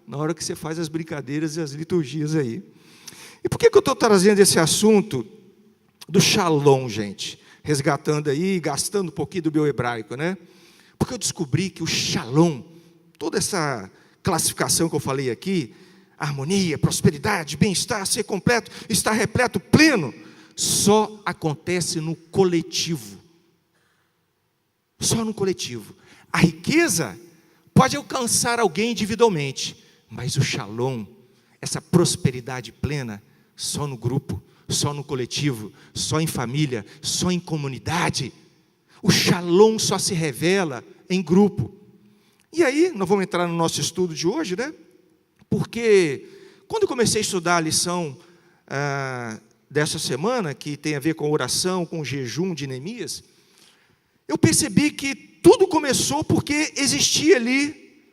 na hora que você faz as brincadeiras e as liturgias aí. E por que eu estou trazendo esse assunto do Shalom, gente? Resgatando aí, gastando um pouquinho do meu hebraico, né? Porque eu descobri que o Shalom, toda essa classificação que eu falei aqui, harmonia, prosperidade, bem-estar, ser completo, estar repleto, pleno, só acontece no coletivo. Só no coletivo. A riqueza pode alcançar alguém individualmente, mas o Shalom, essa prosperidade plena, só no grupo, só no coletivo, só em família, só em comunidade. O Shalom só se revela em grupo. E aí, nós vamos entrar no nosso estudo de hoje, né? Porque quando eu comecei a estudar a lição dessa semana, que tem a ver com a oração, com o jejum de Neemias, eu percebi que tudo começou porque existia ali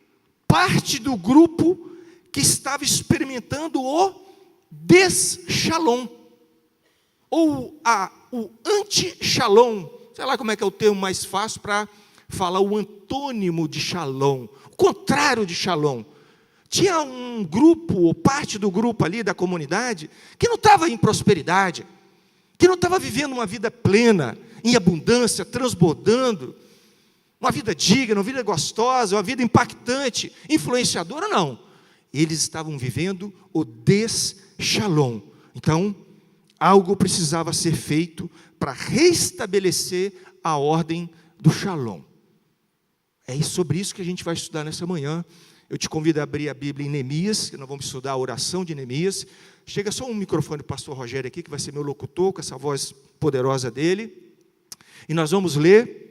parte do grupo que estava experimentando o des-shalom, ou o anti-shalom, sei lá como é que é o termo mais fácil para falar o antônimo de shalom, o contrário de shalom. Tinha um grupo, ou parte do grupo ali da comunidade, que não estava em prosperidade, que não estava vivendo uma vida plena, em abundância, transbordando, uma vida digna, uma vida gostosa, uma vida impactante, influenciadora, não. Eles estavam vivendo o des-shalom. Então, algo precisava ser feito para restabelecer a ordem do shalom. É sobre isso que a gente vai estudar nessa manhã. Eu te convido a abrir a Bíblia em Neemias, que nós vamos estudar a oração de Neemias. Chega só um microfone do pastor Rogério aqui, que vai ser meu locutor, com essa voz poderosa dele. E nós vamos ler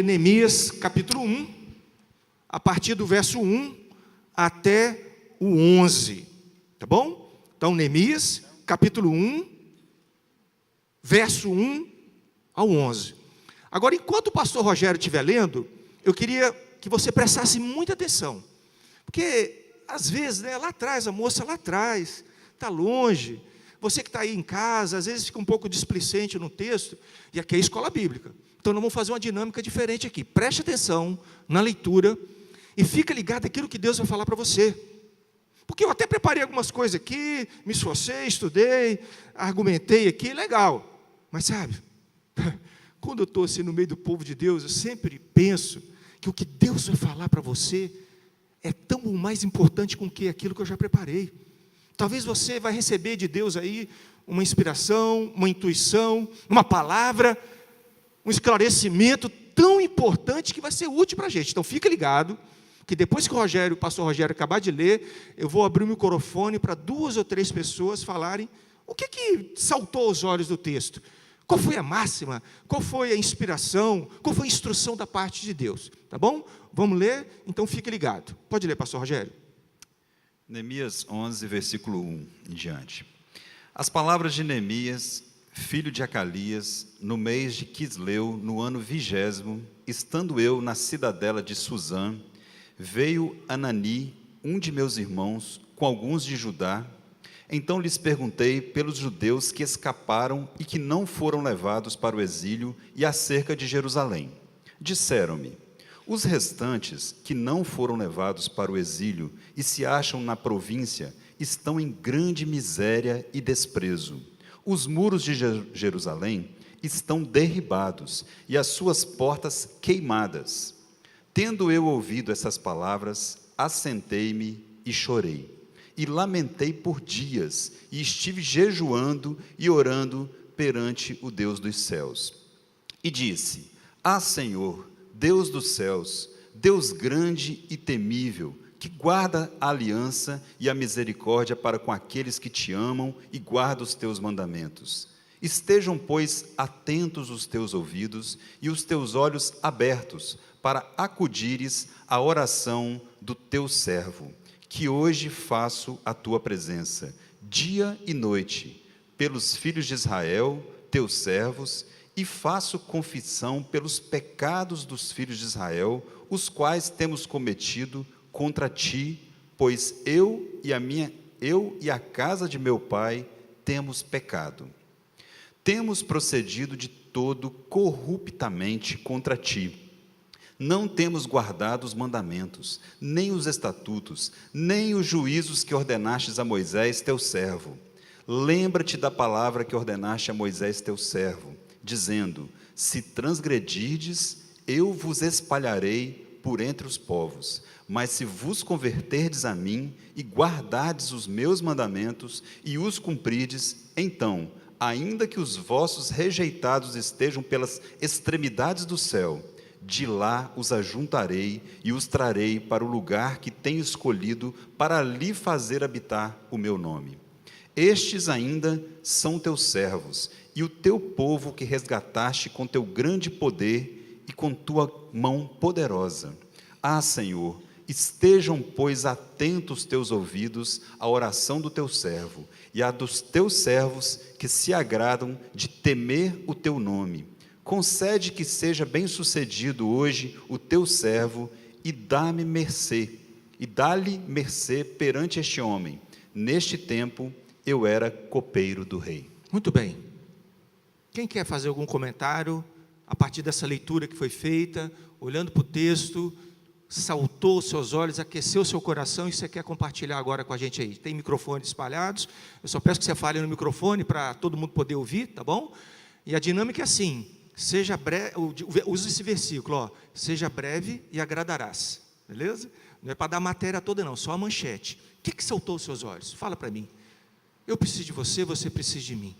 Neemias, capítulo 1, a partir do verso 1 até o 11. Tá bom? Então, Neemias, capítulo 1, verso 1 ao 11. Agora, enquanto o pastor Rogério estiver lendo, eu queria que você prestasse muita atenção. Porque, às vezes, né, lá atrás, a moça lá atrás, está longe. Você que está aí em casa, às vezes fica um pouco displicente no texto, e aqui é a escola bíblica. Então, nós vamos fazer uma dinâmica diferente aqui. Preste atenção na leitura e fica ligado naquilo que Deus vai falar para você. Porque eu até preparei algumas coisas aqui, me esforcei, estudei, argumentei aqui, legal. Mas sabe, quando eu estou assim no meio do povo de Deus, eu sempre penso que o que Deus vai falar para você é tão mais importante com que aquilo que eu já preparei. Talvez você vai receber de Deus aí uma inspiração, uma intuição, uma palavra, um esclarecimento tão importante que vai ser útil para a gente. Então fica ligado, que depois que o pastor Rogério acabar de ler, eu vou abrir o microfone para 2 ou 3 pessoas falarem o que saltou aos olhos do texto. Qual foi a máxima? Qual foi a inspiração? Qual foi a instrução da parte de Deus? Tá bom? Vamos ler? Então fique ligado. Pode ler, pastor Rogério. Neemias 11, versículo 1 em diante. As palavras de Neemias, filho de Acalias, no mês de Quisleu, no ano 20º, estando eu na cidadela de Suzã, veio Anani, um de meus irmãos, com alguns de Judá. Então lhes perguntei pelos judeus que escaparam e que não foram levados para o exílio e acerca de Jerusalém. Disseram-me: os restantes que não foram levados para o exílio e se acham na província estão em grande miséria e desprezo. Os muros de Jerusalém estão derribados e as suas portas queimadas. Tendo eu ouvido essas palavras, assentei-me e chorei. E lamentei por dias, e estive jejuando e orando perante o Deus dos céus. E disse: ah, Senhor, Deus dos céus, Deus grande e temível, que guarda a aliança e a misericórdia para com aqueles que te amam e guardam os teus mandamentos. Estejam, pois, atentos os teus ouvidos e os teus olhos abertos, para acudires à oração do teu servo, que hoje faço a tua presença, dia e noite, pelos filhos de Israel, teus servos, e faço confissão pelos pecados dos filhos de Israel, os quais temos cometido contra ti, pois eu e a casa de meu pai temos pecado. Temos procedido de todo corruptamente contra ti. Não temos guardado os mandamentos, nem os estatutos, nem os juízos que ordenastes a Moisés, teu servo. Lembra-te da palavra que ordenaste a Moisés, teu servo, dizendo: se transgredirdes, eu vos espalharei por entre os povos. Mas se vos converterdes a mim e guardardes os meus mandamentos e os cumprirdes, então, ainda que os vossos rejeitados estejam pelas extremidades do céu, de lá os ajuntarei e os trarei para o lugar que tenho escolhido para ali fazer habitar o meu nome. Estes ainda são teus servos e o teu povo que resgataste com teu grande poder e com tua mão poderosa. Ah, Senhor, estejam, pois, atentos teus ouvidos à oração do teu servo e à dos teus servos que se agradam de temer o teu nome. Concede que seja bem-sucedido hoje o teu servo e dá-me mercê, e dá-lhe mercê perante este homem. Neste tempo eu era copeiro do rei. Muito bem. Quem quer fazer algum comentário a partir dessa leitura que foi feita, olhando para o texto, saltou os seus olhos, aqueceu o seu coração e você quer compartilhar agora com a gente aí? Tem microfones espalhados, eu só peço que você fale no microfone para todo mundo poder ouvir, tá bom? E a dinâmica é assim: seja breve, use esse versículo, ó, seja breve e agradarás, beleza? Não é para dar a matéria toda não, só a manchete. O que saltou os seus olhos? Fala para mim. Eu preciso de você, você precisa de mim.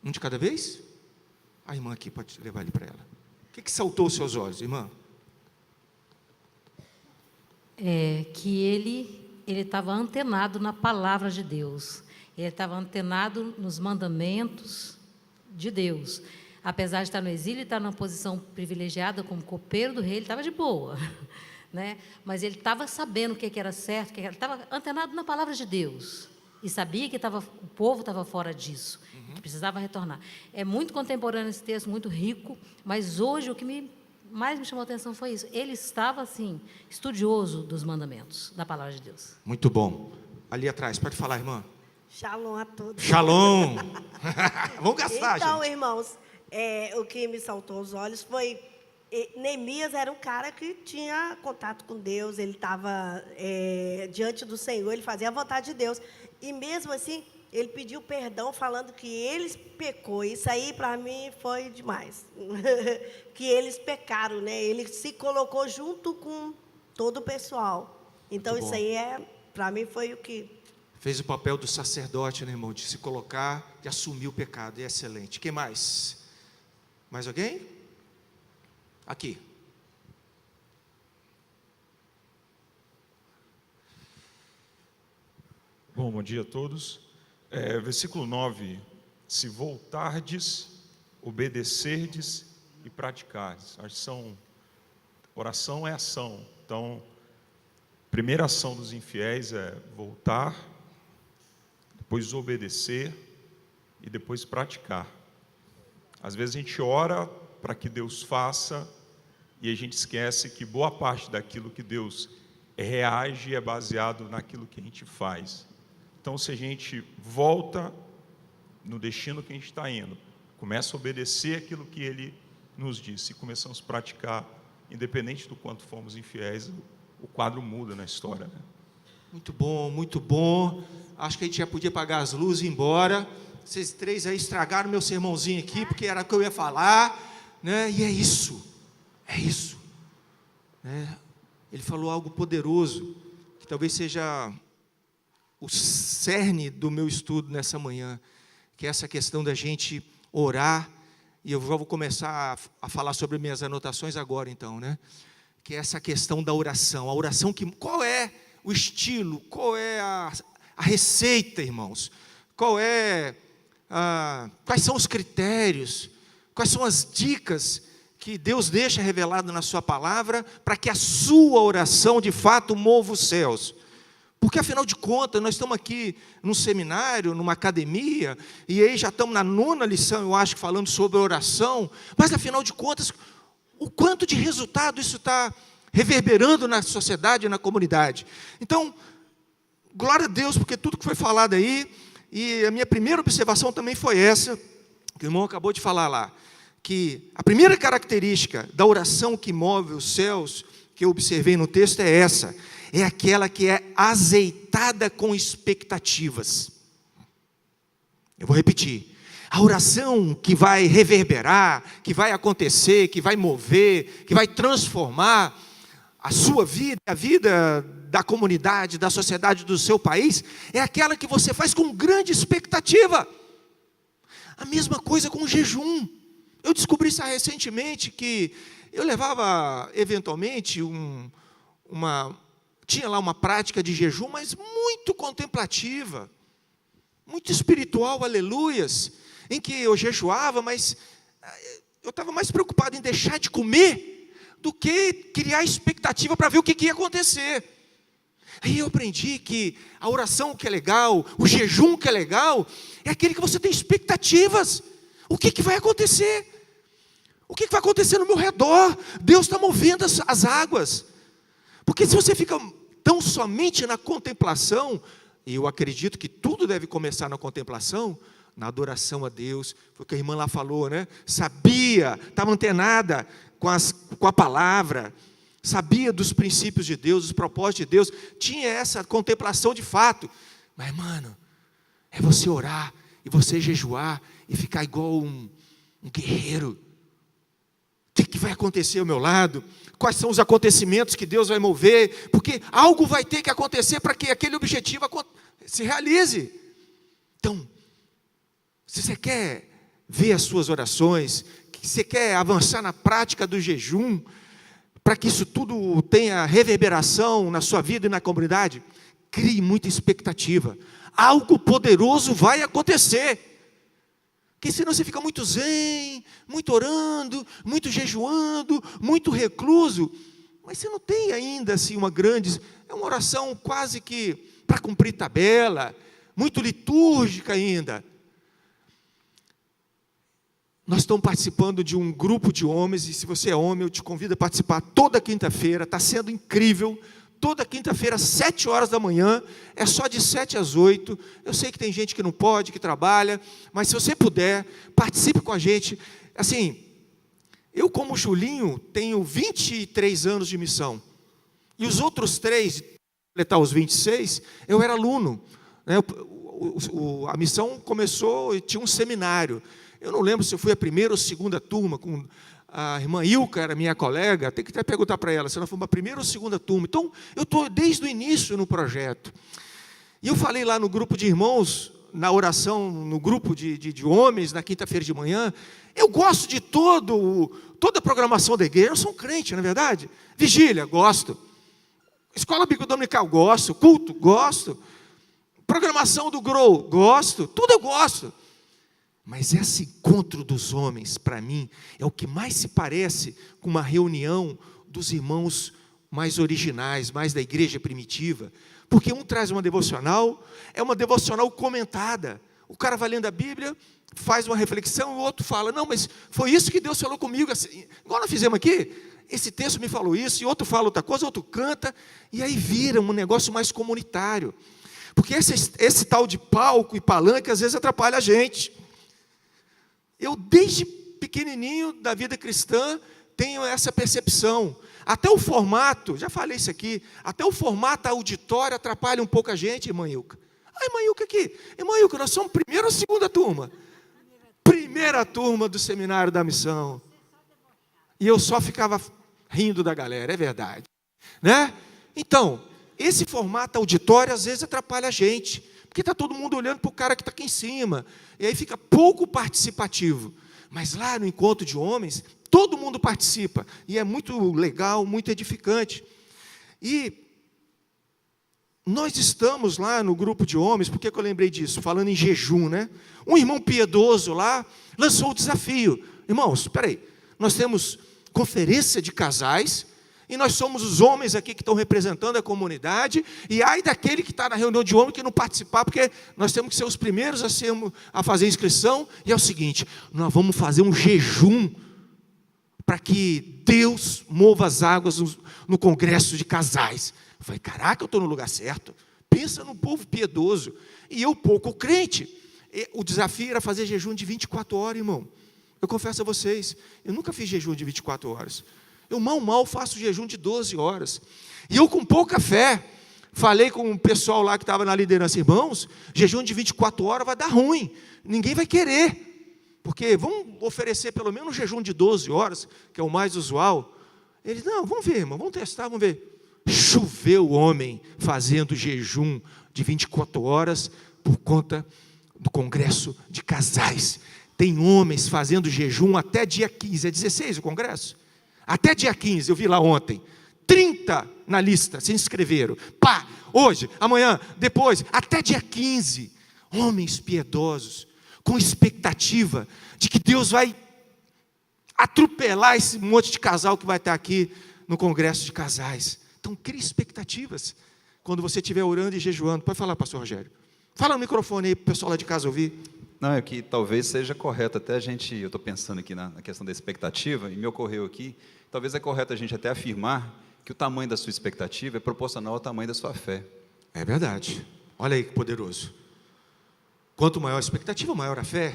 Um de cada vez? A irmã aqui pode levar ele para ela. O que saltou os seus olhos, irmã? Que ele estava antenado na palavra de Deus. Ele estava antenado nos mandamentos de Deus. Apesar de estar no exílio, estar numa posição privilegiada como copeiro do rei, ele estava de boa, né? Mas ele estava sabendo o que era certo, ele estava antenado na palavra de Deus e sabia que o povo estava fora disso, que precisava retornar. É muito contemporâneo esse texto, muito rico, mas hoje o que mais me chamou a atenção foi isso. Ele estava, assim, estudioso dos mandamentos, da palavra de Deus. Muito bom. Ali atrás, pode falar, irmã. Shalom a todos. Shalom. Vamos gastar, então, gente. irmãos, o que me saltou aos olhos foi... Neemias era um cara que tinha contato com Deus, ele estava diante do Senhor, ele fazia a vontade de Deus. E mesmo assim, ele pediu perdão, falando que eles pecou. Isso aí, para mim, foi demais. Que eles pecaram, né? Ele se colocou junto com todo o pessoal. Então, isso aí, para mim, foi o que... Fez o papel do sacerdote, né, irmão? De se colocar, de assumir o pecado. É excelente. Quem mais? Mais alguém? Aqui. Bom dia a todos. Versículo 9: se voltardes, obedecerdes e praticardes. Oração é ação. Então, a primeira ação dos infiéis é voltar, depois obedecer e depois praticar. Às vezes a gente ora para que Deus faça e a gente esquece que boa parte daquilo que Deus reage é baseado naquilo que a gente faz. Então, se a gente volta no destino que a gente está indo, começa a obedecer aquilo que Ele nos disse e começamos a praticar, independente do quanto fomos infiéis, o quadro muda na história, né? Muito bom, muito bom. Acho que a gente já podia apagar as luzes e ir embora. Vocês três aí estragaram meu sermãozinho aqui, porque era o que eu ia falar, né? E é isso, né? Ele falou algo poderoso, que talvez seja o cerne do meu estudo nessa manhã, que é essa questão da gente orar, e eu já vou começar a falar sobre minhas anotações agora então, né? Que é essa questão da oração, a oração que, qual é o estilo, qual é a receita, irmãos? Quais são os critérios, quais são as dicas que Deus deixa revelado na sua palavra, para que a sua oração de fato mova os céus? Porque, afinal de contas, nós estamos aqui num seminário, numa academia, e aí já estamos na 9ª lição, eu acho, falando sobre oração, mas, afinal de contas, o quanto de resultado isso está reverberando na sociedade e na comunidade. Então, glória a Deus, porque tudo que foi falado aí, e a minha primeira observação também foi essa, que o irmão acabou de falar lá, que a primeira característica da oração que move os céus, que eu observei no texto, é essa: é aquela que é azeitada com expectativas. Eu vou repetir: a oração que vai reverberar, que vai acontecer, que vai mover, que vai transformar a sua vida, a vida da comunidade, da sociedade, do seu país, é aquela que você faz com grande expectativa. A mesma coisa com o jejum. Eu descobri isso recentemente, que eu levava, eventualmente, tinha lá uma prática de jejum, mas muito contemplativa, muito espiritual, aleluias, em que eu jejuava, mas eu estava mais preocupado em deixar de comer do que criar expectativa para ver o que ia acontecer. Aí eu aprendi que a oração que é legal, o jejum que é legal, é aquele que você tem expectativas. O que vai acontecer? O que vai acontecer no meu redor? Deus está movendo as águas. Porque se você fica tão somente na contemplação, e eu acredito que tudo deve começar na contemplação, na adoração a Deus, foi o que a irmã lá falou, né? Sabia, estava antenada com a palavra, sabia dos princípios de Deus, dos propósitos de Deus, tinha essa contemplação de fato. Mas, mano, é você orar, e você jejuar, e ficar igual um guerreiro. O que vai acontecer ao meu lado? Quais são os acontecimentos que Deus vai mover? Porque algo vai ter que acontecer para que aquele objetivo se realize. Então, se você quer ver as suas orações, se você quer avançar na prática do jejum, para que isso tudo tenha reverberação na sua vida e na comunidade, crie muita expectativa. Algo poderoso vai acontecer. Porque senão você fica muito zen, muito orando, muito jejuando, muito recluso, mas você não tem ainda assim é uma oração quase que para cumprir tabela, muito litúrgica ainda. Nós estamos participando de um grupo de homens, e se você é homem, eu te convido a participar toda quinta-feira, está sendo incrível. Toda quinta-feira, às 7 horas da manhã, é só de 7 às 8. Eu sei que tem gente que não pode, que trabalha, mas se você puder, participe com a gente. Assim, eu como Julinho, tenho 23 anos de missão. E os outros 3, completar os 26, eu era aluno. Né? A missão começou, tinha um seminário. Eu não lembro se eu fui a primeira ou segunda turma, com a irmã Ilka era minha colega, tem que até perguntar para ela se ela foi uma primeira ou segunda turma. Então, eu estou desde o início no projeto. E eu falei lá no grupo de irmãos, na oração, no grupo de homens, na quinta-feira de manhã, eu gosto de toda a programação da igreja. Eu sou um crente, não é verdade? Vigília, gosto. Escola bíblica dominical, gosto. Culto, gosto. Programação do Grow, gosto. Tudo eu gosto. Mas esse encontro dos homens, para mim, é o que mais se parece com uma reunião dos irmãos mais originais, mais da igreja primitiva. Porque um traz uma devocional, é uma devocional comentada. O cara vai lendo a Bíblia, faz uma reflexão, e o outro fala, não, mas foi isso que Deus falou comigo, assim, igual nós fizemos aqui, esse texto me falou isso, e outro fala outra coisa, outro canta, e aí vira um negócio mais comunitário. Porque esse tal de palco e palanque, às vezes atrapalha a gente. Eu, desde pequenininho da vida cristã, tenho essa percepção. Até o formato, já falei isso aqui, até o formato auditório atrapalha um pouco a gente, irmã Ilka. Irmã Ilka aqui. Irmã Ilka, nós somos primeira ou segunda turma? Primeira turma do seminário da missão. E eu só ficava rindo da galera, é verdade. Né? Então, esse formato auditório às vezes atrapalha a gente. Porque está todo mundo olhando para o cara que está aqui em cima. E aí fica pouco participativo. Mas lá no encontro de homens, todo mundo participa. E é muito legal, muito edificante. E nós estamos lá no grupo de homens, por que eu lembrei disso? Falando em jejum, né? Um irmão piedoso lá lançou o desafio. Irmãos, espera aí. Nós temos conferência de casais, e nós somos os homens aqui que estão representando a comunidade, e ai daquele que está na reunião de homem que não participar, porque nós temos que ser os primeiros a fazer inscrição, e é o seguinte, nós vamos fazer um jejum, para que Deus mova as águas no congresso de casais. Eu falei, caraca, eu estou no lugar certo, pensa no povo piedoso, e eu pouco crente, o desafio era fazer jejum de 24 horas, irmão. Eu confesso a vocês, eu nunca fiz jejum de 24 horas. Eu mal faço jejum de 12 horas. E eu com pouca fé, falei com o pessoal lá que estava na liderança, irmãos, jejum de 24 horas vai dar ruim, ninguém vai querer, porque vamos oferecer pelo menos um jejum de 12 horas, que é o mais usual. Eles, não, vamos ver, irmão, vamos testar, vamos ver. Choveu o homem fazendo jejum de 24 horas por conta do congresso de casais. Tem homens fazendo jejum até dia 15, é 16 o congresso? Até dia 15, eu vi lá ontem, 30 na lista, se inscreveram, pá, hoje, amanhã, depois, até dia 15, homens piedosos, com expectativa de que Deus vai atropelar esse monte de casal que vai estar aqui no congresso de casais. Então, crie expectativas, quando você estiver orando e jejuando. Pode falar, pastor Rogério, fala no microfone aí, para o pessoal lá de casa ouvir. Não, é que talvez seja correto até a gente, eu estou pensando aqui na questão da expectativa, e me ocorreu aqui, talvez é correto a gente até afirmar que o tamanho da sua expectativa é proporcional ao tamanho da sua fé. É verdade, olha aí que poderoso. Quanto maior a expectativa, maior a fé.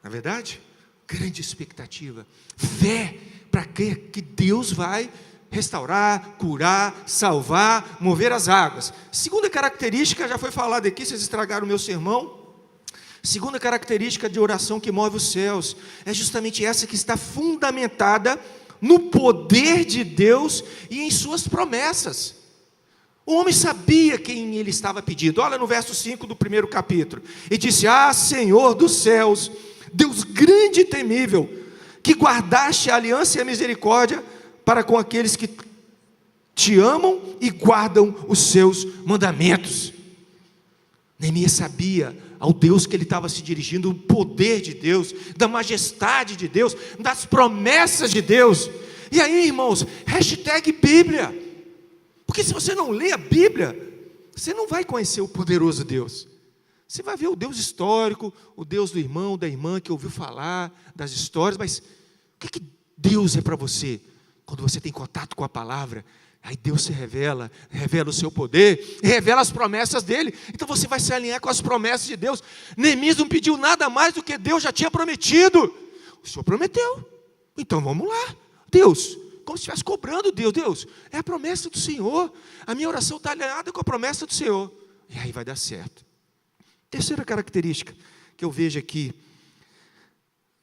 Não é verdade? Grande expectativa, fé, para que Deus vai restaurar, curar, salvar, mover as águas. Segunda característica, já foi falada aqui, vocês estragaram o meu sermão. Segunda característica de oração que move os céus, é justamente essa que está fundamentada no poder de Deus e em suas promessas. O homem sabia quem ele estava pedindo. Olha no verso 5 do primeiro capítulo. E disse, Senhor dos céus, Deus grande e temível, que guardaste a aliança e a misericórdia para com aqueles que te amam e guardam os seus mandamentos. Neemias sabia ao Deus que ele estava se dirigindo, o poder de Deus, da majestade de Deus, das promessas de Deus. E aí, irmãos, hashtag Bíblia, porque se você não lê a Bíblia, você não vai conhecer o poderoso Deus. Você vai ver o Deus histórico, o Deus do irmão, da irmã, que ouviu falar das histórias, mas o que Deus é para você? Quando você tem contato com a palavra, aí Deus se revela o seu poder, revela as promessas dele. Então você vai se alinhar com as promessas de Deus. Neemias não pediu nada mais do que Deus já tinha prometido. O Senhor prometeu, então vamos lá. Deus, como se estivesse cobrando Deus, é a promessa do Senhor. A minha oração está alinhada com a promessa do Senhor. E aí vai dar certo. Terceira característica que eu vejo aqui,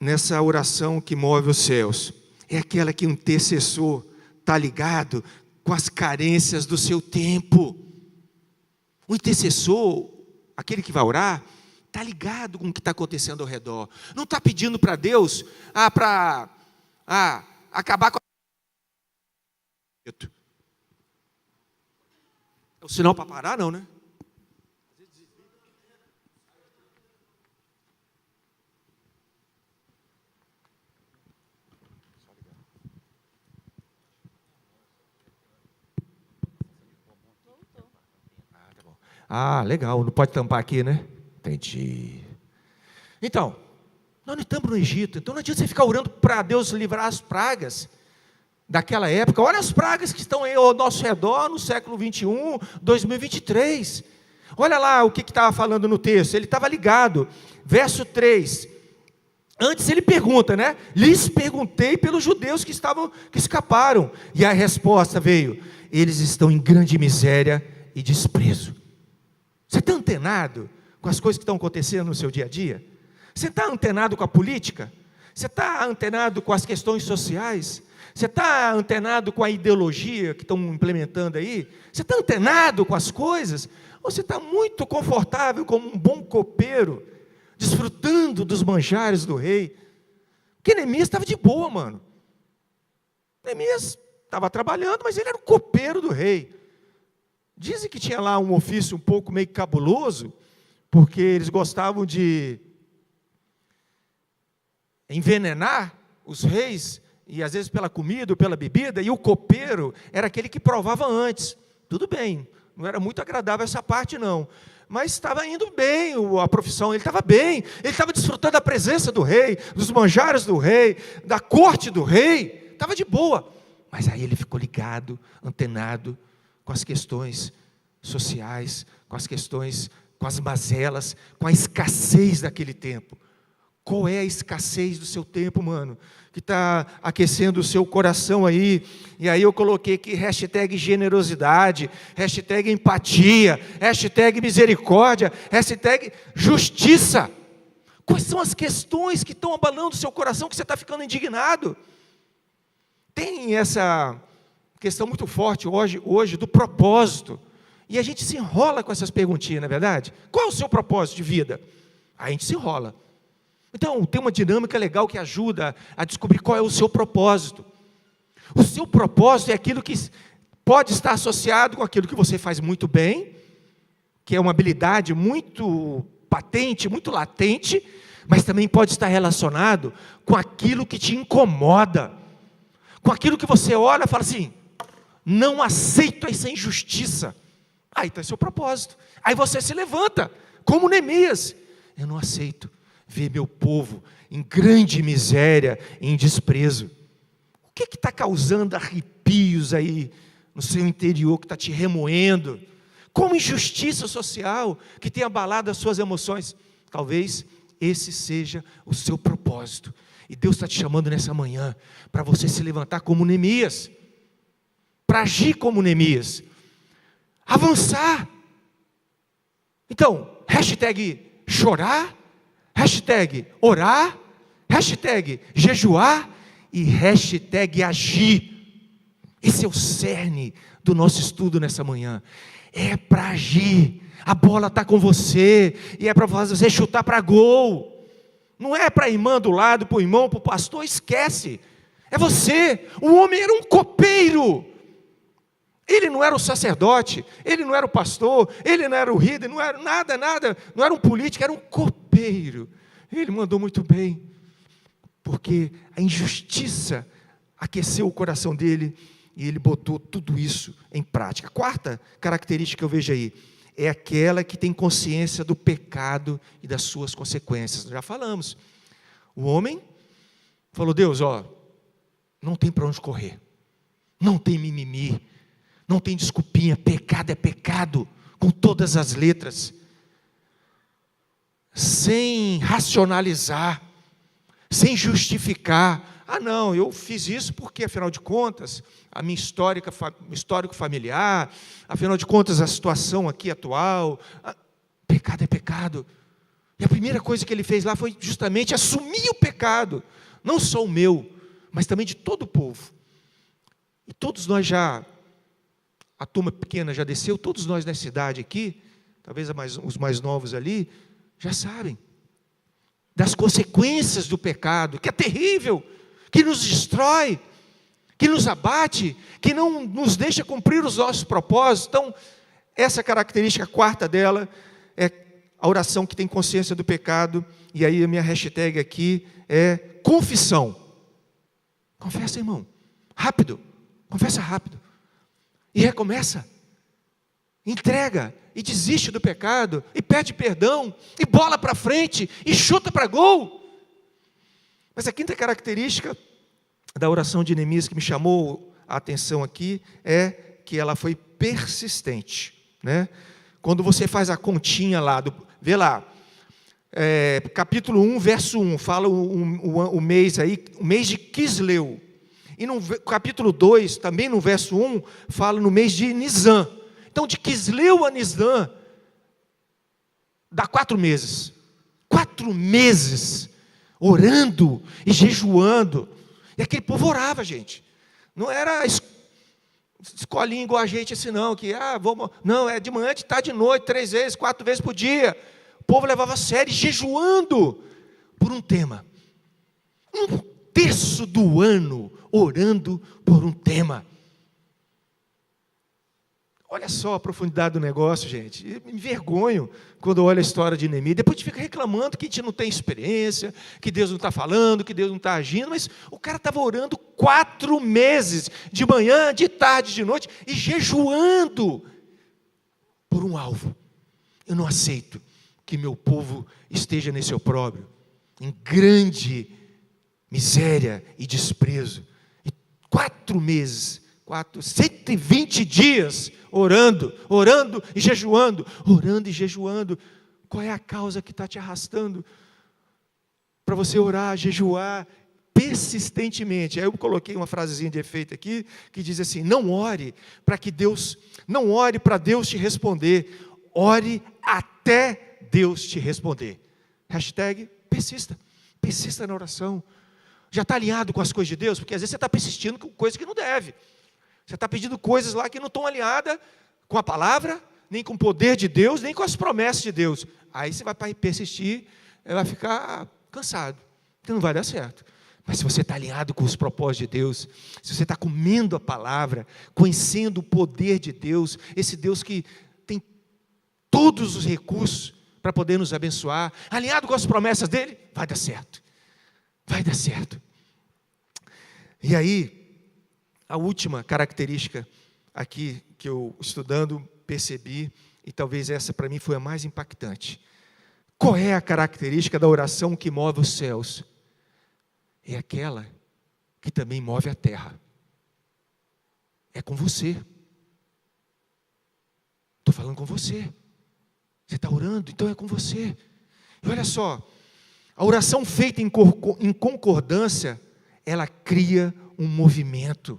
nessa oração que move os céus, é aquela que o intercessor está ligado com as carências do seu tempo. O intercessor, aquele que vai orar, está ligado com o que está acontecendo ao redor. Não está pedindo para Deus, para acabar com a... É o sinal para parar, não, né? Legal, não pode tampar aqui, né? Entendi. Então, nós não estamos no Egito, então não adianta você ficar orando para Deus livrar as pragas daquela época. Olha as pragas que estão aí ao nosso redor no século 21, 2023. Olha lá o que estava falando no texto, ele estava ligado. Verso 3. Antes ele pergunta, né? Lhes perguntei pelos judeus que escaparam. E a resposta veio: eles estão em grande miséria e desprezo. Você está antenado com as coisas que estão acontecendo no seu dia a dia? Você está antenado com a política? Você está antenado com as questões sociais? Você está antenado com a ideologia que estão implementando aí? Você está antenado com as coisas? Ou você está muito confortável como um bom copeiro, desfrutando dos manjares do rei? Porque Neemias estava de boa, mano. Neemias estava trabalhando, mas ele era o copeiro do rei. Dizem que tinha lá um ofício um pouco meio cabuloso, porque eles gostavam de envenenar os reis, e às vezes pela comida ou pela bebida, e o copeiro era aquele que provava antes. Tudo bem, não era muito agradável essa parte não, mas estava indo bem a profissão, ele estava bem, ele estava desfrutando da presença do rei, dos manjares do rei, da corte do rei, estava de boa. Mas aí ele ficou ligado, antenado, com as questões sociais, com as questões, com as mazelas, com a escassez daquele tempo. Qual é a escassez do seu tempo, mano? Que está aquecendo o seu coração aí. E aí eu coloquei aqui hashtag generosidade, hashtag empatia, hashtag misericórdia, hashtag justiça. Quais são as questões que estão abalando o seu coração, que você está ficando indignado? Tem essa questão muito forte hoje do propósito. E a gente se enrola com essas perguntinhas, não é verdade? Qual é o seu propósito de vida? A gente se enrola. Então, tem uma dinâmica legal que ajuda a descobrir qual é o seu propósito. O seu propósito é aquilo que pode estar associado com aquilo que você faz muito bem, que é uma habilidade muito patente, muito latente, mas também pode estar relacionado com aquilo que te incomoda, com aquilo que você olha e fala assim, não aceito essa injustiça. Aí está o seu propósito. Aí você se levanta, como Neemias. Eu não aceito ver meu povo em grande miséria, em desprezo. O que está causando arrepios aí no seu interior, que está te remoendo? Como injustiça social que tem abalado as suas emoções? Talvez esse seja o seu propósito. E Deus está te chamando nessa manhã para você se levantar como Neemias, para agir como Neemias, avançar. Então, hashtag chorar, hashtag orar, hashtag jejuar e hashtag agir. Esse é o cerne do nosso estudo nessa manhã. É para agir. A bola está com você e é para você chutar para gol. Não é para a irmã do lado, para o irmão, para o pastor, esquece. É você. O homem era um copeiro. Ele não era o sacerdote, ele não era o pastor, ele não era o líder, não era nada, não era um político, era um copeiro. Ele mandou muito bem, porque a injustiça aqueceu o coração dele e ele botou tudo isso em prática. A quarta característica que eu vejo aí é aquela que tem consciência do pecado e das suas consequências. Nós já falamos. O homem falou, Deus, não tem para onde correr, não tem mimimi, não tem desculpinha, pecado é pecado, com todas as letras, sem racionalizar, sem justificar. Não, eu fiz isso porque, afinal de contas, a minha histórico familiar, afinal de contas, a situação aqui atual, pecado é pecado. E a primeira coisa que ele fez lá foi justamente assumir o pecado, não só o meu, mas também de todo o povo. E todos nós a turma pequena já desceu, todos nós nessa cidade aqui, talvez os mais novos ali, já sabem das consequências do pecado, que é terrível, que nos destrói, que nos abate, que não nos deixa cumprir os nossos propósitos. Então, essa característica quarta dela é a oração que tem consciência do pecado, e aí a minha hashtag aqui é confissão. Confessa, irmão, rápido, confessa rápido. E recomeça, entrega, e desiste do pecado, e pede perdão, e bola para frente, e chuta para gol. Mas a quinta característica da oração de Neemias que me chamou a atenção aqui, é que ela foi persistente, né? Quando você faz a continha lá, vê lá, capítulo 1, verso 1, fala o mês aí, o mês de Quisleu. E no capítulo 2, também no verso 1, fala no mês de Nisan. Então, de Quisleu a Nisan, dá 4 meses. 4 meses, orando e jejuando. E aquele povo orava, gente. Não era escolinha igual a gente assim, não. Não, é de manhã, de tarde, de noite, 3 vezes, 4 vezes por dia. O povo levava a sério, jejuando por um tema. 1/3 do ano orando por um tema. Olha só a profundidade do negócio, gente. Eu me envergonho quando eu olho a história de Neemias. Depois a gente fica reclamando que a gente não tem experiência, que Deus não está falando, que Deus não está agindo. Mas o cara estava orando 4 meses, de manhã, de tarde, de noite, e jejuando por um alvo. Eu não aceito que meu povo esteja nesse opróbrio, em grande miséria e desprezo. 4 meses, 120 dias, orando e jejuando, orando e jejuando. Qual é a causa que está te arrastando? para você orar, jejuar persistentemente. Aí eu coloquei uma frasezinha de efeito aqui, que diz assim: não ore para Deus te responder, ore até Deus te responder. Hashtag persista na oração. Já está alinhado com as coisas de Deus? Porque às vezes você está persistindo com coisas que não deve. Você está pedindo coisas lá que não estão alinhadas com a palavra, nem com o poder de Deus, nem com as promessas de Deus. Aí você vai persistir, vai ficar cansado, porque não vai dar certo. Mas se você está alinhado com os propósitos de Deus, se você está comendo a palavra, conhecendo o poder de Deus, esse Deus que tem todos os recursos para poder nos abençoar, alinhado com as promessas dele, vai dar certo. Vai dar certo. E aí, a última característica aqui que eu, estudando, percebi, e talvez essa para mim foi a mais impactante. Qual é a característica da oração que move os céus? É aquela que também move a terra. É com você. Estou falando com você. Você está orando, então é com você. E olha só, a oração feita em concordância, ela cria um movimento.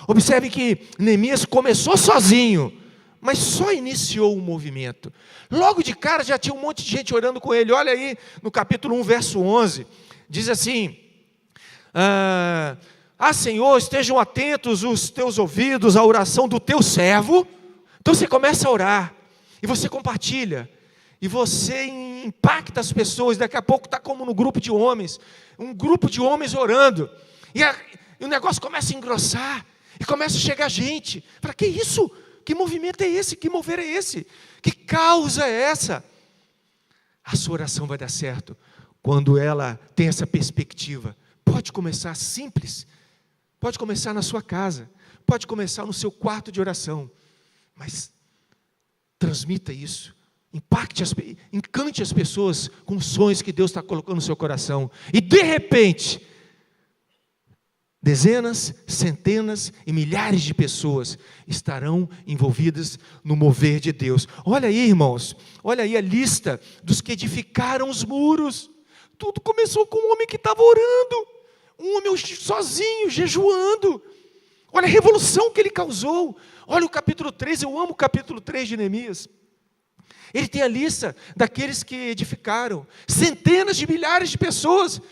Observe que Neemias começou sozinho, mas só iniciou o movimento. Logo de cara já tinha um monte de gente orando com ele. Olha aí no capítulo 1, verso 11, diz assim: Senhor, estejam atentos os teus ouvidos à oração do teu servo. Então você começa a orar, e você compartilha, e você impacta as pessoas. Daqui a pouco está como no grupo de homens, um grupo de homens orando, e o negócio começa a engrossar, e começa a chegar gente. Fala: que isso? Que movimento é esse? Que mover é esse? Que causa é essa? A sua oração vai dar certo quando ela tem essa perspectiva. Pode começar simples, pode começar na sua casa, pode começar no seu quarto de oração, mas transmita isso, encante as pessoas com os sonhos que Deus está colocando no seu coração, e de repente, dezenas, centenas e milhares de pessoas estarão envolvidas no mover de Deus. Olha aí, irmãos, olha aí a lista dos que edificaram os muros. Tudo começou com um homem que estava orando, um homem sozinho, jejuando. Olha a revolução que ele causou. Olha o capítulo 3, eu amo o capítulo 3 de Neemias. Ele tem a lista daqueles que edificaram, centenas de milhares de pessoas,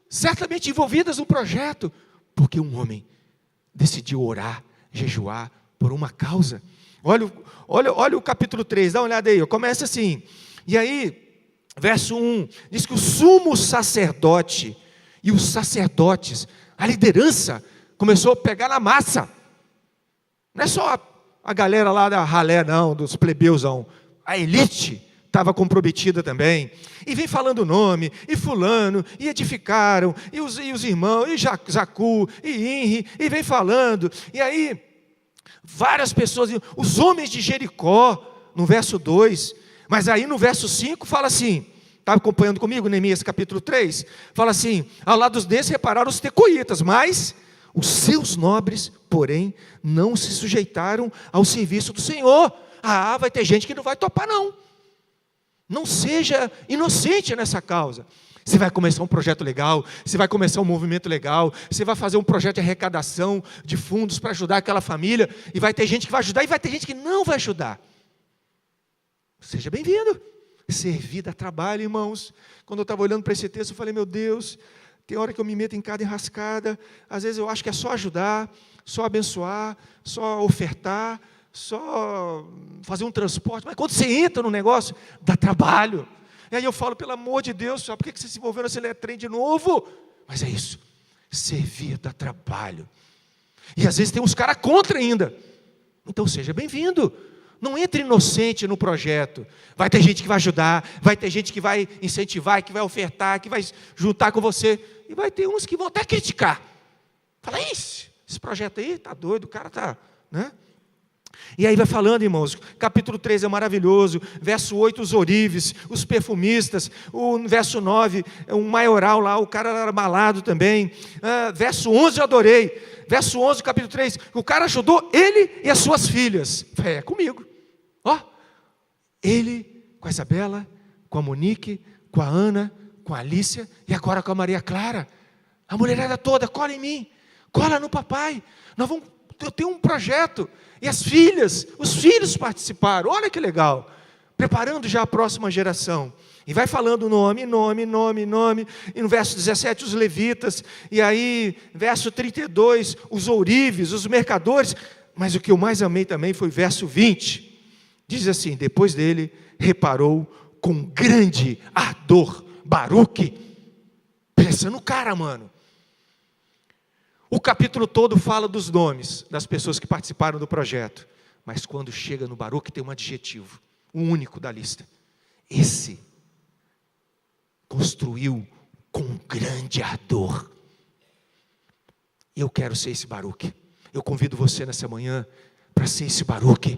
certamente envolvidas no projeto, porque um homem decidiu orar, jejuar por uma causa. Olha o capítulo 3, dá uma olhada aí, começa assim. E aí, verso 1, diz que o sumo sacerdote e os sacerdotes, a liderança, começou a pegar na massa. Não é só a galera lá da ralé, não, dos plebeus, não. A elite estava comprometida também, e vem falando o nome, e fulano, e edificaram, e os irmãos, e Zacu, e Inri, e vem falando, e aí, várias pessoas, os homens de Jericó, no verso 2, mas aí no verso 5 fala assim, está acompanhando comigo, Neemias capítulo 3, fala assim: ao lado desses repararam os tecoitas, mas os seus nobres, porém, não se sujeitaram ao serviço do Senhor. Vai ter gente que não vai topar, não. Não seja inocente nessa causa. Você vai começar um projeto legal, você vai começar um movimento legal, você vai fazer um projeto de arrecadação de fundos para ajudar aquela família, e vai ter gente que vai ajudar, e vai ter gente que não vai ajudar. Seja bem-vindo. Servir dá trabalho, irmãos. Quando eu estava olhando para esse texto, eu falei: meu Deus, tem hora que eu me meto em cada enrascada. Às vezes eu acho que é só ajudar, só abençoar, só ofertar, só fazer um transporte, mas quando você entra no negócio, dá trabalho. E aí eu falo: pelo amor de Deus, por que você se envolveu nesse trem de novo? Mas é isso, servir dá trabalho, e às vezes tem uns caras contra ainda. Então seja bem-vindo, não entre inocente no projeto. Vai ter gente que vai ajudar, vai ter gente que vai incentivar, que vai ofertar, que vai juntar com você, e vai ter uns que vão até criticar. Fala: esse projeto aí está doido, o cara está, né? E aí vai falando, irmãos, capítulo 3 é maravilhoso, verso 8, os ourives, os perfumistas, o verso 9, um maioral lá, o cara era malado também, verso 11 eu adorei, verso 11, capítulo 3, o cara ajudou ele e as suas filhas. É comigo, ele com a Isabela, com a Monique, com a Ana, com a Alícia e agora com a Maria Clara. A mulherada toda, cola em mim, cola no papai. Eu tenho um projeto. E as filhas, os filhos participaram. Olha que legal. Preparando já a próxima geração. E vai falando nome. E no verso 17, os levitas. E aí, verso 32, os ourives, os mercadores. Mas o que eu mais amei também foi o verso 20. Diz assim: depois dele, reparou com grande ardor Baruque. Pensa no cara, mano. O capítulo todo fala dos nomes das pessoas que participaram do projeto. Mas quando chega no Baruque tem um adjetivo, o único da lista. Esse construiu com grande ardor. Eu quero ser esse Baruque. Eu convido você nessa manhã para ser esse Baruque.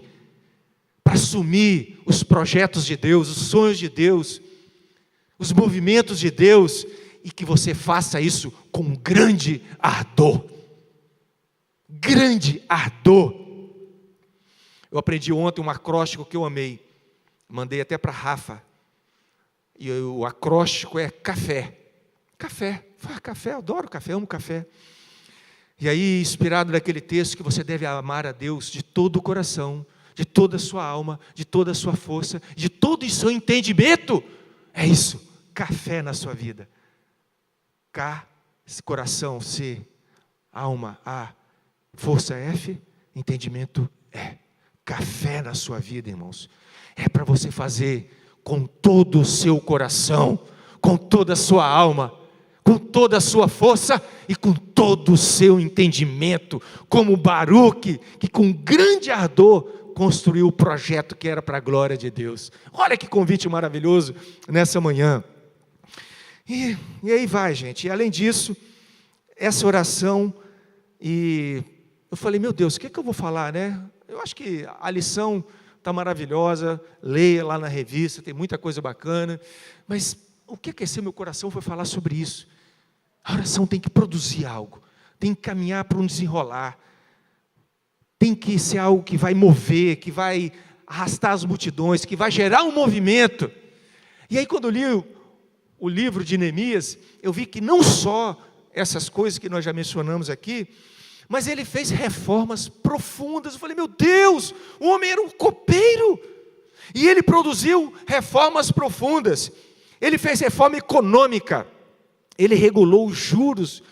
Para assumir os projetos de Deus, os sonhos de Deus, os movimentos de Deus. E que você faça isso com grande ardor. Grande ardor. Eu aprendi ontem um acróstico que eu amei. Mandei até para Rafa. E o acróstico é café. Café. Café, eu adoro café, amo café. E aí, inspirado naquele texto, que você deve amar a Deus de todo o coração, de toda a sua alma, de toda a sua força, de todo o seu entendimento. É isso. Café na sua vida. K, coração, C, alma, A, força, F, entendimento, E. Café na sua vida, irmãos. É para você fazer com todo o seu coração, com toda a sua alma, com toda a sua força e com todo o seu entendimento, como Baruque, que com grande ardor construiu o projeto que era para a glória de Deus. Olha que convite maravilhoso nessa manhã. E aí vai, gente. E além disso, essa oração, e eu falei, meu Deus, o que eu vou falar, né? Eu acho que a lição está maravilhosa, leia lá na revista, tem muita coisa bacana, mas o que aqueceu meu coração foi falar sobre isso. A oração tem que produzir algo, tem que caminhar para um desenrolar, tem que ser algo que vai mover, que vai arrastar as multidões, que vai gerar um movimento. E aí quando eu li o livro de Neemias, eu vi que não só essas coisas que nós já mencionamos aqui, mas ele fez reformas profundas. Eu falei, meu Deus, o homem era um copeiro, e ele produziu reformas profundas. Ele fez reforma econômica, ele regulou os juros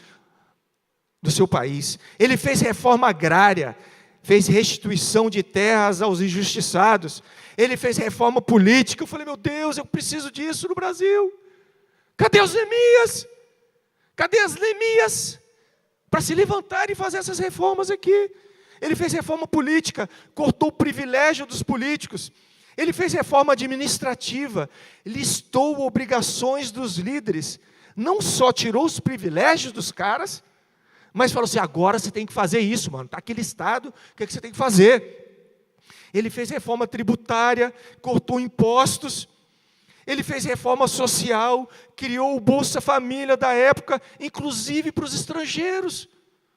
do seu país, ele fez reforma agrária, fez restituição de terras aos injustiçados, ele fez reforma política. Eu falei, meu Deus, eu preciso disso no Brasil. Cadê os Neemias? Cadê as Neemias? Para se levantar e fazer essas reformas aqui. Ele fez reforma política, cortou o privilégio dos políticos. Ele fez reforma administrativa, listou obrigações dos líderes. Não só tirou os privilégios dos caras, mas falou assim, agora você tem que fazer isso, mano. Está aqui listado, o que é que você tem que fazer? Ele fez reforma tributária, cortou impostos. Ele fez reforma social, criou o Bolsa Família da época, inclusive para os estrangeiros.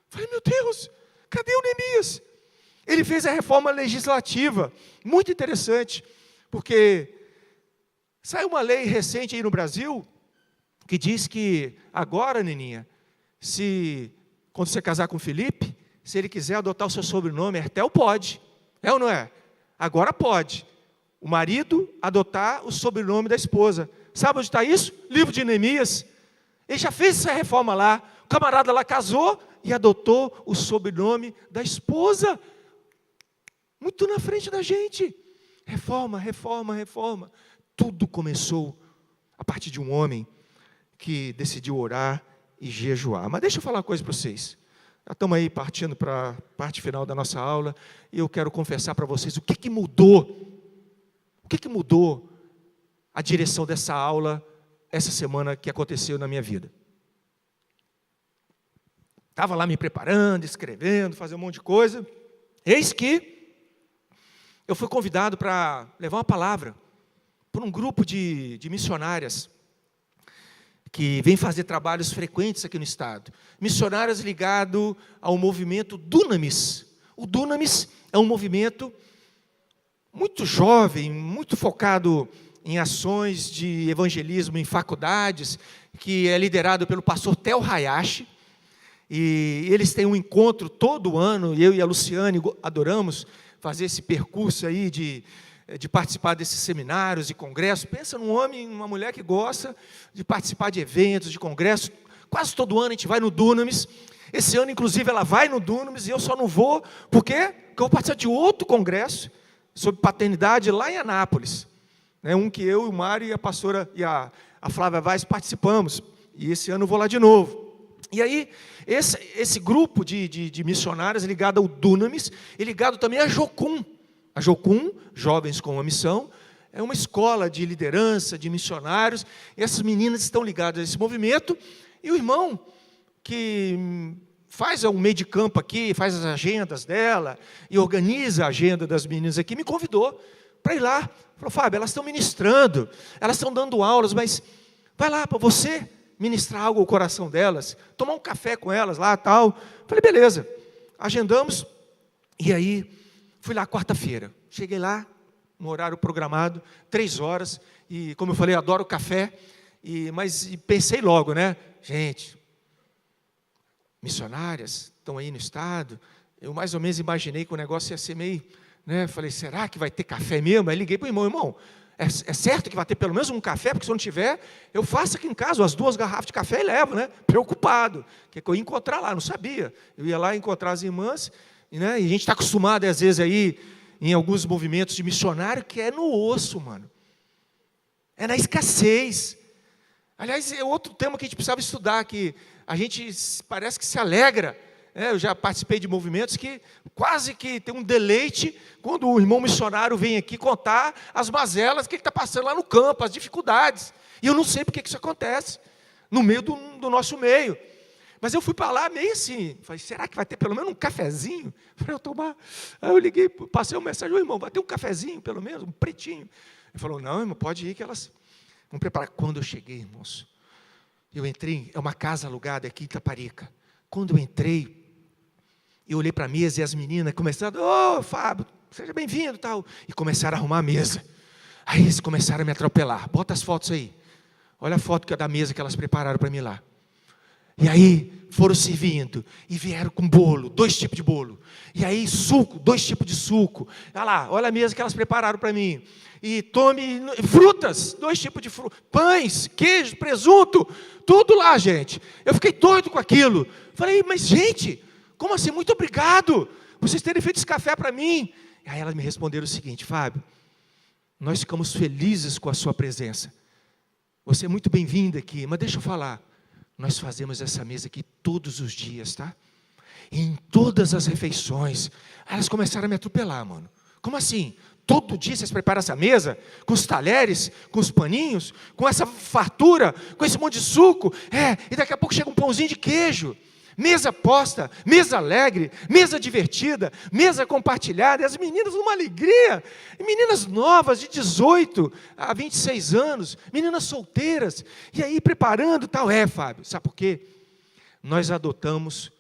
Falei, meu Deus, cadê o Neemias? Ele fez a reforma legislativa, muito interessante, porque saiu uma lei recente aí no Brasil, que diz que agora, Neninha, quando você casar com o Felipe, se ele quiser adotar o seu sobrenome, Hertel pode. É ou não é? Agora pode. O marido adotar o sobrenome da esposa. Sabe onde está isso? Livro de Neemias. Ele já fez essa reforma lá. O camarada lá casou e adotou o sobrenome da esposa. Muito na frente da gente. Reforma, reforma, reforma. Tudo começou a partir de um homem que decidiu orar e jejuar. Mas deixa eu falar uma coisa para vocês. Já estamos aí partindo para a parte final da nossa aula. E eu quero confessar para vocês o que mudou. O que mudou a direção dessa aula essa semana que aconteceu na minha vida? Estava lá me preparando, escrevendo, fazendo um monte de coisa. Eis que eu fui convidado para levar uma palavra por um grupo de missionárias que vem fazer trabalhos frequentes aqui no estado. Missionárias ligadas ao movimento Dunamis. O Dunamis é um movimento muito jovem, muito focado em ações de evangelismo em faculdades, que é liderado pelo pastor Tel Hayashi, e eles têm um encontro todo ano, e eu e a Luciane adoramos fazer esse percurso aí de participar desses seminários e congressos. Pensa num homem, numa mulher que gosta de participar de eventos, de congressos. Quase todo ano a gente vai no Dunamis. Esse ano, inclusive, ela vai no Dunamis e eu só não vou, por quê? Porque eu vou participar de outro congresso sobre paternidade lá em Anápolis. Um que eu, o Mário e a pastora e a Flávia Vaz participamos. E esse ano eu vou lá de novo. E aí, esse grupo de missionários ligado ao Dunamis e ligado também à Jocum. A Jocum, Jovens com uma Missão, é uma escola de liderança, de missionários. E essas meninas estão ligadas a esse movimento. E o irmão, que faz um meio de campo aqui, faz as agendas dela, e organiza a agenda das meninas aqui, me convidou para ir lá. Falou, Fábio, elas estão ministrando, elas estão dando aulas, mas vai lá para você ministrar algo ao coração delas, tomar um café com elas lá, tal. Falei, beleza. Agendamos, e aí fui lá quarta-feira. Cheguei lá, no horário programado, 3 horas, e como eu falei, eu adoro café, mas pensei logo, né? Gente, missionárias estão aí no estado, eu mais ou menos imaginei que o negócio ia ser meio, né? Falei, será que vai ter café mesmo? Aí liguei para o irmão, é certo que vai ter pelo menos um café, porque se não tiver, eu faço aqui em casa as 2 garrafas de café e levo, né? Preocupado, que eu ia encontrar lá, não sabia. Eu ia lá encontrar as irmãs, né? E a gente está acostumado, às vezes, aí, em alguns movimentos de missionário, que é no osso, mano. É na escassez. Aliás, é outro tema que a gente precisava estudar, que a gente parece que se alegra. Eu já participei de movimentos que quase que tem um deleite quando o irmão missionário vem aqui contar as mazelas que ele está passando lá no campo, as dificuldades. E eu não sei por que isso acontece, no meio do nosso meio. Mas eu fui para lá meio assim, falei, será que vai ter pelo menos um cafezinho? Para eu tomar. Aí eu liguei, passei uma mensagem, irmão, vai ter um cafezinho pelo menos, um pretinho. Ele falou, não, irmão, pode ir que elas vão preparar. Quando eu cheguei, irmãos, eu entrei, é uma casa alugada aqui em Itaparica. Quando eu entrei, eu olhei para a mesa e as meninas começaram, Fábio, seja bem-vindo, tal. E começaram a arrumar a mesa. Aí eles começaram a me atropelar. Bota as fotos aí. Olha a foto da mesa que elas prepararam para mim lá. E aí foram servindo, e vieram com bolo, 2 tipos de bolo. E aí suco, 2 tipos de suco. Olha lá, olha a mesa que elas prepararam para mim. E tome frutas, 2 tipos de frutas, pães, queijo, presunto, tudo lá, gente. Eu fiquei doido com aquilo. Falei, mas gente, como assim? Muito obrigado, vocês terem feito esse café para mim. E aí elas me responderam o seguinte, Fábio, nós ficamos felizes com a sua presença. Você é muito bem-vindo aqui, mas deixa eu falar. Nós fazemos essa mesa aqui todos os dias, tá? E em todas as refeições. Aí elas começaram a me atropelar, mano. Como assim? Todo dia vocês preparam essa mesa? Com os talheres, com os paninhos, com essa fartura, com esse monte de suco? E daqui a pouco chega um pãozinho de queijo. Mesa posta, mesa alegre, mesa divertida, mesa compartilhada, e as meninas numa alegria, e meninas novas de 18 a 26 anos, meninas solteiras, e aí preparando tal. Fábio, sabe por quê? Nós adotamos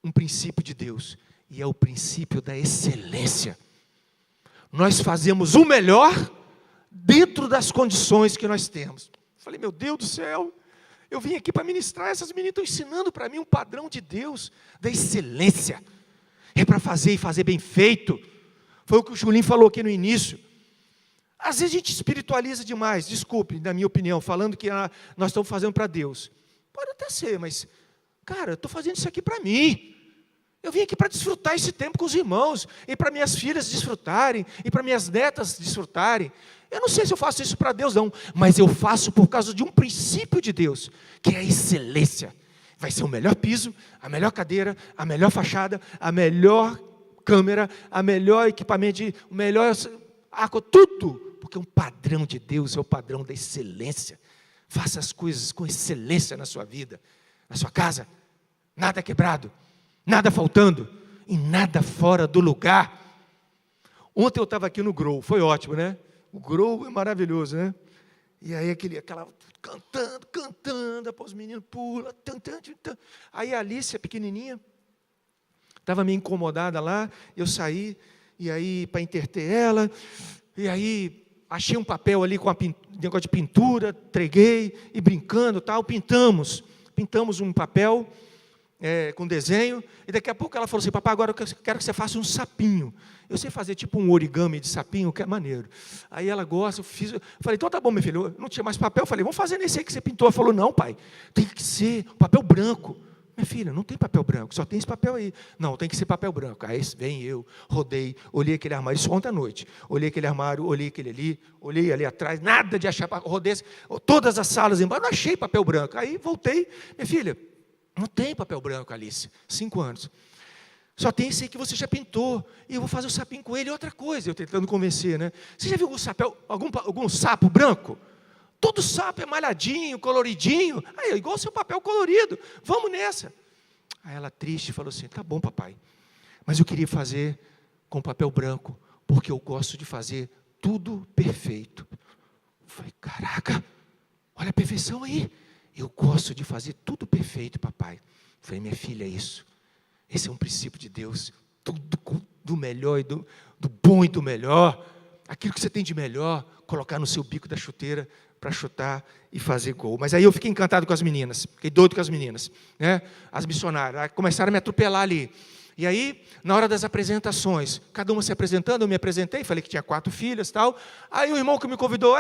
um princípio de Deus, e é o princípio da excelência. Nós fazemos o melhor dentro das condições que nós temos. Falei, meu Deus do céu, eu vim aqui para ministrar, essas meninas estão ensinando para mim um padrão de Deus, da excelência. É para fazer e fazer bem feito. Foi o que o Julinho falou aqui no início. Às vezes a gente espiritualiza demais, desculpe, na minha opinião, falando que nós estamos fazendo para Deus. Pode até ser, mas, cara, eu estou fazendo isso aqui para mim. Eu vim aqui para desfrutar esse tempo com os irmãos, e para minhas filhas desfrutarem, e para minhas netas desfrutarem. Eu não sei se eu faço isso para Deus não, mas eu faço por causa de um princípio de Deus, que é a excelência. Vai ser o melhor piso, a melhor cadeira, a melhor fachada, a melhor câmera, a melhor equipamento, o melhor arco, tudo, porque um padrão de Deus é o padrão da excelência. Faça as coisas com excelência na sua vida, na sua casa, nada quebrado, nada faltando e nada fora do lugar. Ontem eu estava aqui no Grow, foi ótimo, né? O Grow é maravilhoso, né? E aí aquela cantando, após os meninos pulam, aí a Alice, a pequenininha, estava meio incomodada lá, eu saí, e aí para interter ela, e aí achei um papel ali com negócio de pintura, entreguei, e brincando, tal, pintamos um papel com desenho, e daqui a pouco ela falou assim, papai, agora eu quero que você faça um sapinho. Eu sei fazer tipo um origami de sapinho, que é maneiro. Aí ela gosta, eu falei, então tá bom, meu filho, eu não tinha mais papel, eu falei, vamos fazer nesse aí que você pintou. Ela falou, não, pai, tem que ser papel branco. Minha filha, não tem papel branco, só tem esse papel aí. Não, tem que ser papel branco. Aí vem eu, rodei, olhei aquele armário, isso ontem à noite. Olhei aquele armário, olhei aquele ali, olhei ali atrás, nada de achar, rodei todas as salas embaixo, não achei papel branco. Aí voltei, minha filha, não tem papel branco, Alice, 5 anos. Só tem esse aí que você já pintou, e eu vou fazer o sapinho com ele. E outra coisa, eu tentando convencer, né? Você já viu algum sapo branco? Todo sapo é malhadinho, coloridinho. Aí, igual o seu papel colorido. Vamos nessa. Aí ela, triste, falou assim, tá bom, papai, mas eu queria fazer com papel branco, porque eu gosto de fazer tudo perfeito. Eu falei, caraca, olha a perfeição aí. Eu gosto de fazer tudo perfeito, papai. Eu falei, minha filha, é isso. Esse é um princípio de Deus. Tudo do melhor, e do bom e do melhor. Aquilo que você tem de melhor, colocar no seu bico da chuteira, para chutar e fazer gol. Mas aí eu fiquei encantado com as meninas, fiquei doido com as meninas, né? As missionárias, começaram a me atropelar ali. E aí, na hora das apresentações, cada uma se apresentando, eu me apresentei, falei que tinha 4 filhas e tal. Aí o irmão que me convidou,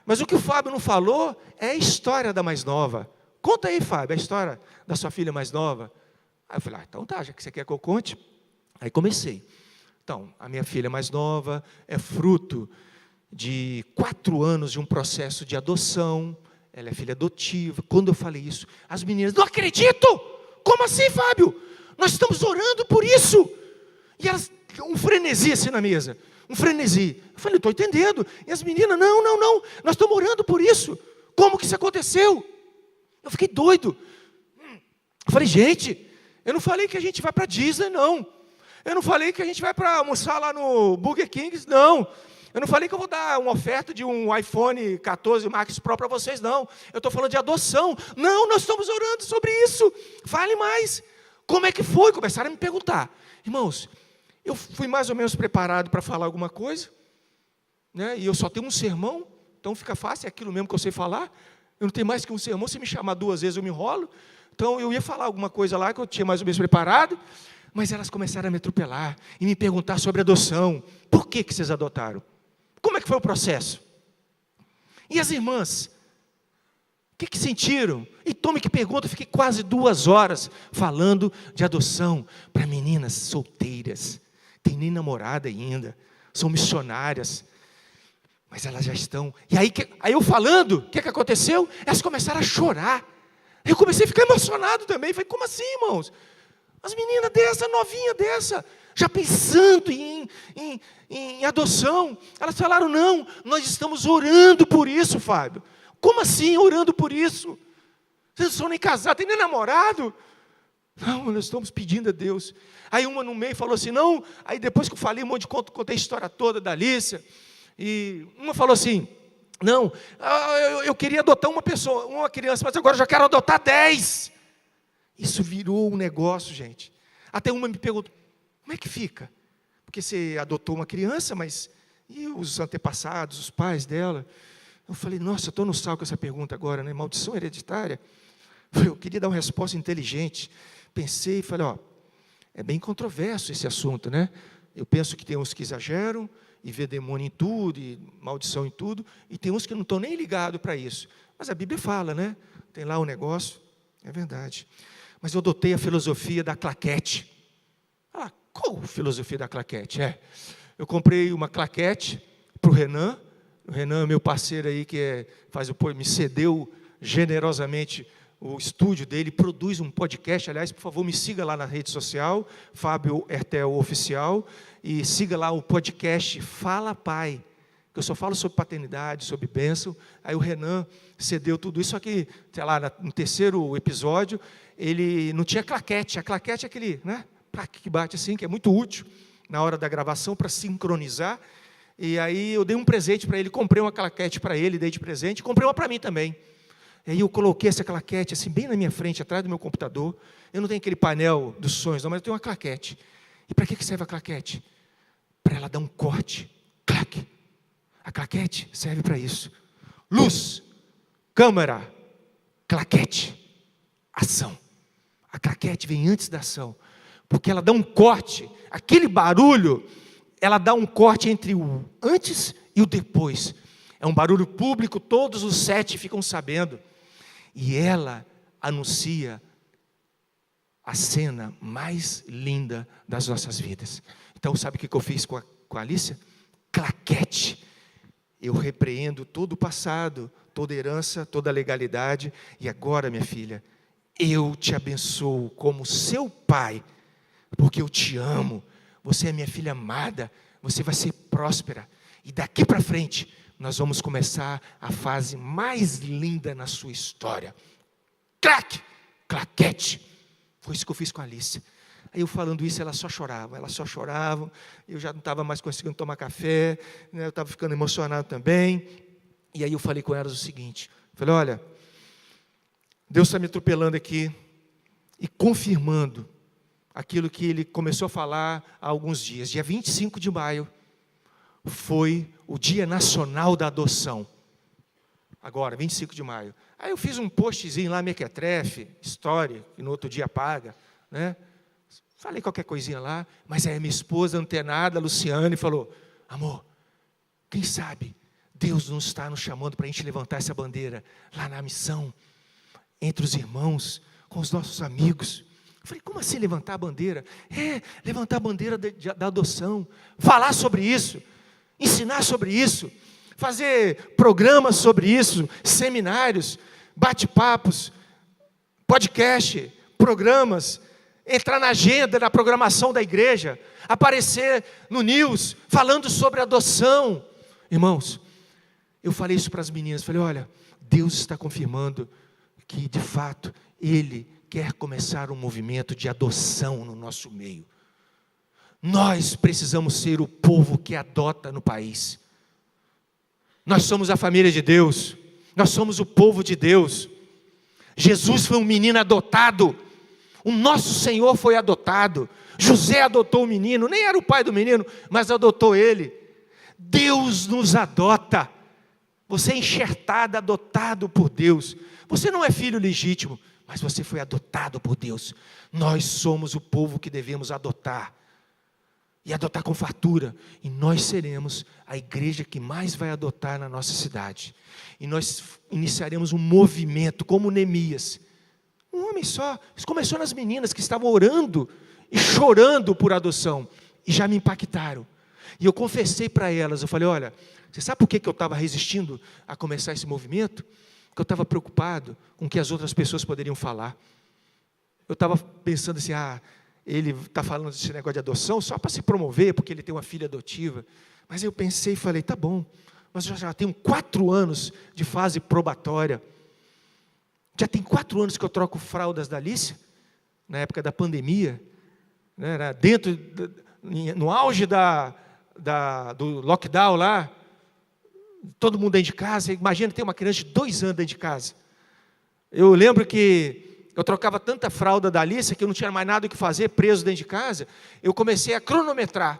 mas o que o Fábio não falou é a história da mais nova. Conta aí, Fábio, a história da sua filha mais nova. Aí eu falei, então tá, já que você quer que eu conte. Aí comecei. Então, a minha filha mais nova é fruto de 4 anos de um processo de adoção, ela é filha adotiva. Quando eu falei isso, as meninas, não acredito! Como assim, Fábio? Nós estamos orando por isso. E elas, um frenesi assim na mesa, um frenesi. Eu falei, estou entendendo. E as meninas, não, nós estamos orando por isso. Como que isso aconteceu? Eu fiquei doido. Eu falei, gente, eu não falei que a gente vai para Disney, não. Eu não falei que a gente vai para almoçar lá no Burger King, não. Eu não falei que eu vou dar uma oferta de um iPhone 14 Max Pro para vocês, não. Eu estou falando de adoção. Não, nós estamos orando sobre isso. Fale mais. Como é que foi? Começaram a me perguntar. Irmãos, eu fui mais ou menos preparado para falar alguma coisa, né? E eu só tenho um sermão, então fica fácil, é aquilo mesmo que eu sei falar. Eu não tenho mais que um sermão, se me chamar 2 vezes eu me enrolo. Então eu ia falar alguma coisa lá que eu tinha mais ou menos preparado, mas elas começaram a me atropelar e me perguntar sobre adoção. Por que vocês adotaram? Como é que foi o processo? E as irmãs? O que sentiram? E tome que pergunta, fiquei quase 2 horas falando de adoção para meninas solteiras, tem nem namorada ainda, são missionárias, mas elas já estão. E aí eu falando, o que aconteceu? Elas começaram a chorar. Eu comecei a ficar emocionado também. Falei, como assim, irmãos? As meninas dessa, novinha dessa, já pensando em adoção, elas falaram, não, nós estamos orando por isso, Fábio. Como assim orando por isso? Vocês não são nem casados, tem nem namorado? Não, nós estamos pedindo a Deus. Aí uma no meio falou assim, não, aí depois que eu falei um monte de conto, contei a história toda da Alicia, e uma falou assim, não, eu queria adotar uma criança, mas agora eu já quero adotar 10. Isso virou um negócio, gente. Até uma me perguntou, como é que fica? Porque você adotou uma criança, mas e os antepassados, os pais dela? Eu falei, nossa, eu estou no sal com essa pergunta agora, né? Maldição hereditária. Eu queria dar uma resposta inteligente. Pensei e falei, é bem controverso esse assunto, né? Eu penso que tem uns que exageram e vê demônio em tudo, e maldição em tudo, e tem uns que não estão nem ligados para isso. Mas a Bíblia fala, né? Tem lá o negócio, é verdade. Mas eu adotei a filosofia da claquete. Qual filosofia da claquete? Eu comprei uma claquete para o Renan. O Renan é meu parceiro aí, que me cedeu generosamente o estúdio dele, produz um podcast. Aliás, por favor, me siga lá na rede social, Fábio Hertel Oficial, e siga lá o podcast Fala Pai, que eu só falo sobre paternidade, sobre bênção. Aí o Renan cedeu tudo isso, só que, sei lá, no 3º episódio, ele não tinha claquete. A claquete é aquele, né, que bate assim, que é muito útil na hora da gravação para sincronizar. E aí eu dei um presente para ele, comprei uma claquete para ele, dei de presente, e comprei uma para mim também. E aí eu coloquei essa claquete assim, bem na minha frente, atrás do meu computador. Eu não tenho aquele painel dos sonhos, não, mas eu tenho uma claquete. E para que serve a claquete? Para ela dar um corte, clac. A claquete serve para isso. Luz, câmera, claquete, ação. A claquete vem antes da ação, porque ela dá um corte. Aquele barulho, ela dá um corte entre o antes e o depois. É um barulho público, todos os 7 ficam sabendo. E ela anuncia a cena mais linda das nossas vidas. Então, sabe o que eu fiz com a Alicia? Claquete. Eu repreendo todo o passado, toda herança, toda legalidade. E agora, minha filha, eu te abençoo como seu pai, porque eu te amo. Você é minha filha amada, você vai ser próspera. E daqui para frente, nós vamos começar a fase mais linda na sua história. Clac! Claquete! Foi isso que eu fiz com a Alice. Aí eu falando isso, ela só chorava, eu já não estava mais conseguindo tomar café, né, eu estava ficando emocionado também. E aí eu falei com elas o seguinte, falei, olha, Deus está me atropelando aqui e confirmando aquilo que Ele começou a falar há alguns dias. Dia 25 de maio foi o Dia Nacional da Adoção. Agora, 25 de maio. Aí eu fiz um postzinho lá, mequetrefe, história, que no outro dia apaga, né? Falei qualquer coisinha lá, mas aí minha esposa, antenada, Luciane, falou, amor, quem sabe Deus não está nos chamando para a gente levantar essa bandeira lá na missão, entre os irmãos, com os nossos amigos. Eu falei, como assim levantar a bandeira? Levantar a bandeira da adoção, falar sobre isso, ensinar sobre isso, fazer programas sobre isso, seminários, bate-papos, podcast, programas, entrar na agenda, na programação da igreja, aparecer no news, falando sobre adoção. Irmãos, eu falei isso para as meninas, falei, olha, Deus está confirmando que, de fato, Ele quer começar um movimento de adoção no nosso meio. Nós precisamos ser o povo que adota no país. Nós somos a família de Deus, nós somos o povo de Deus. Jesus foi um menino adotado, o nosso Senhor foi adotado, José adotou o menino, nem era o pai do menino, mas adotou ele. Deus nos adota, você é enxertado, adotado por Deus, você não é filho legítimo, mas você foi adotado por Deus. Nós somos o povo que devemos adotar, e adotar com fartura, e nós seremos a igreja que mais vai adotar na nossa cidade, e nós iniciaremos um movimento como Neemias, um homem só. Isso começou nas meninas que estavam orando e chorando por adoção, e já me impactaram, e eu confessei para elas, eu falei, olha, você sabe por que eu estava resistindo a começar esse movimento? Porque eu estava preocupado com o que as outras pessoas poderiam falar. Eu estava pensando assim, ele está falando desse negócio de adoção só para se promover, porque ele tem uma filha adotiva. Mas eu pensei e falei, tá bom, mas eu já tenho 4 anos de fase probatória. Já tem 4 anos que eu troco fraldas da Alice, na época da pandemia, né, no auge do lockdown lá, todo mundo dentro de casa. Imagina ter uma criança de 2 anos dentro de casa. Eu lembro que eu trocava tanta fralda da Alice que eu não tinha mais nada o que fazer, preso dentro de casa. Eu comecei a cronometrar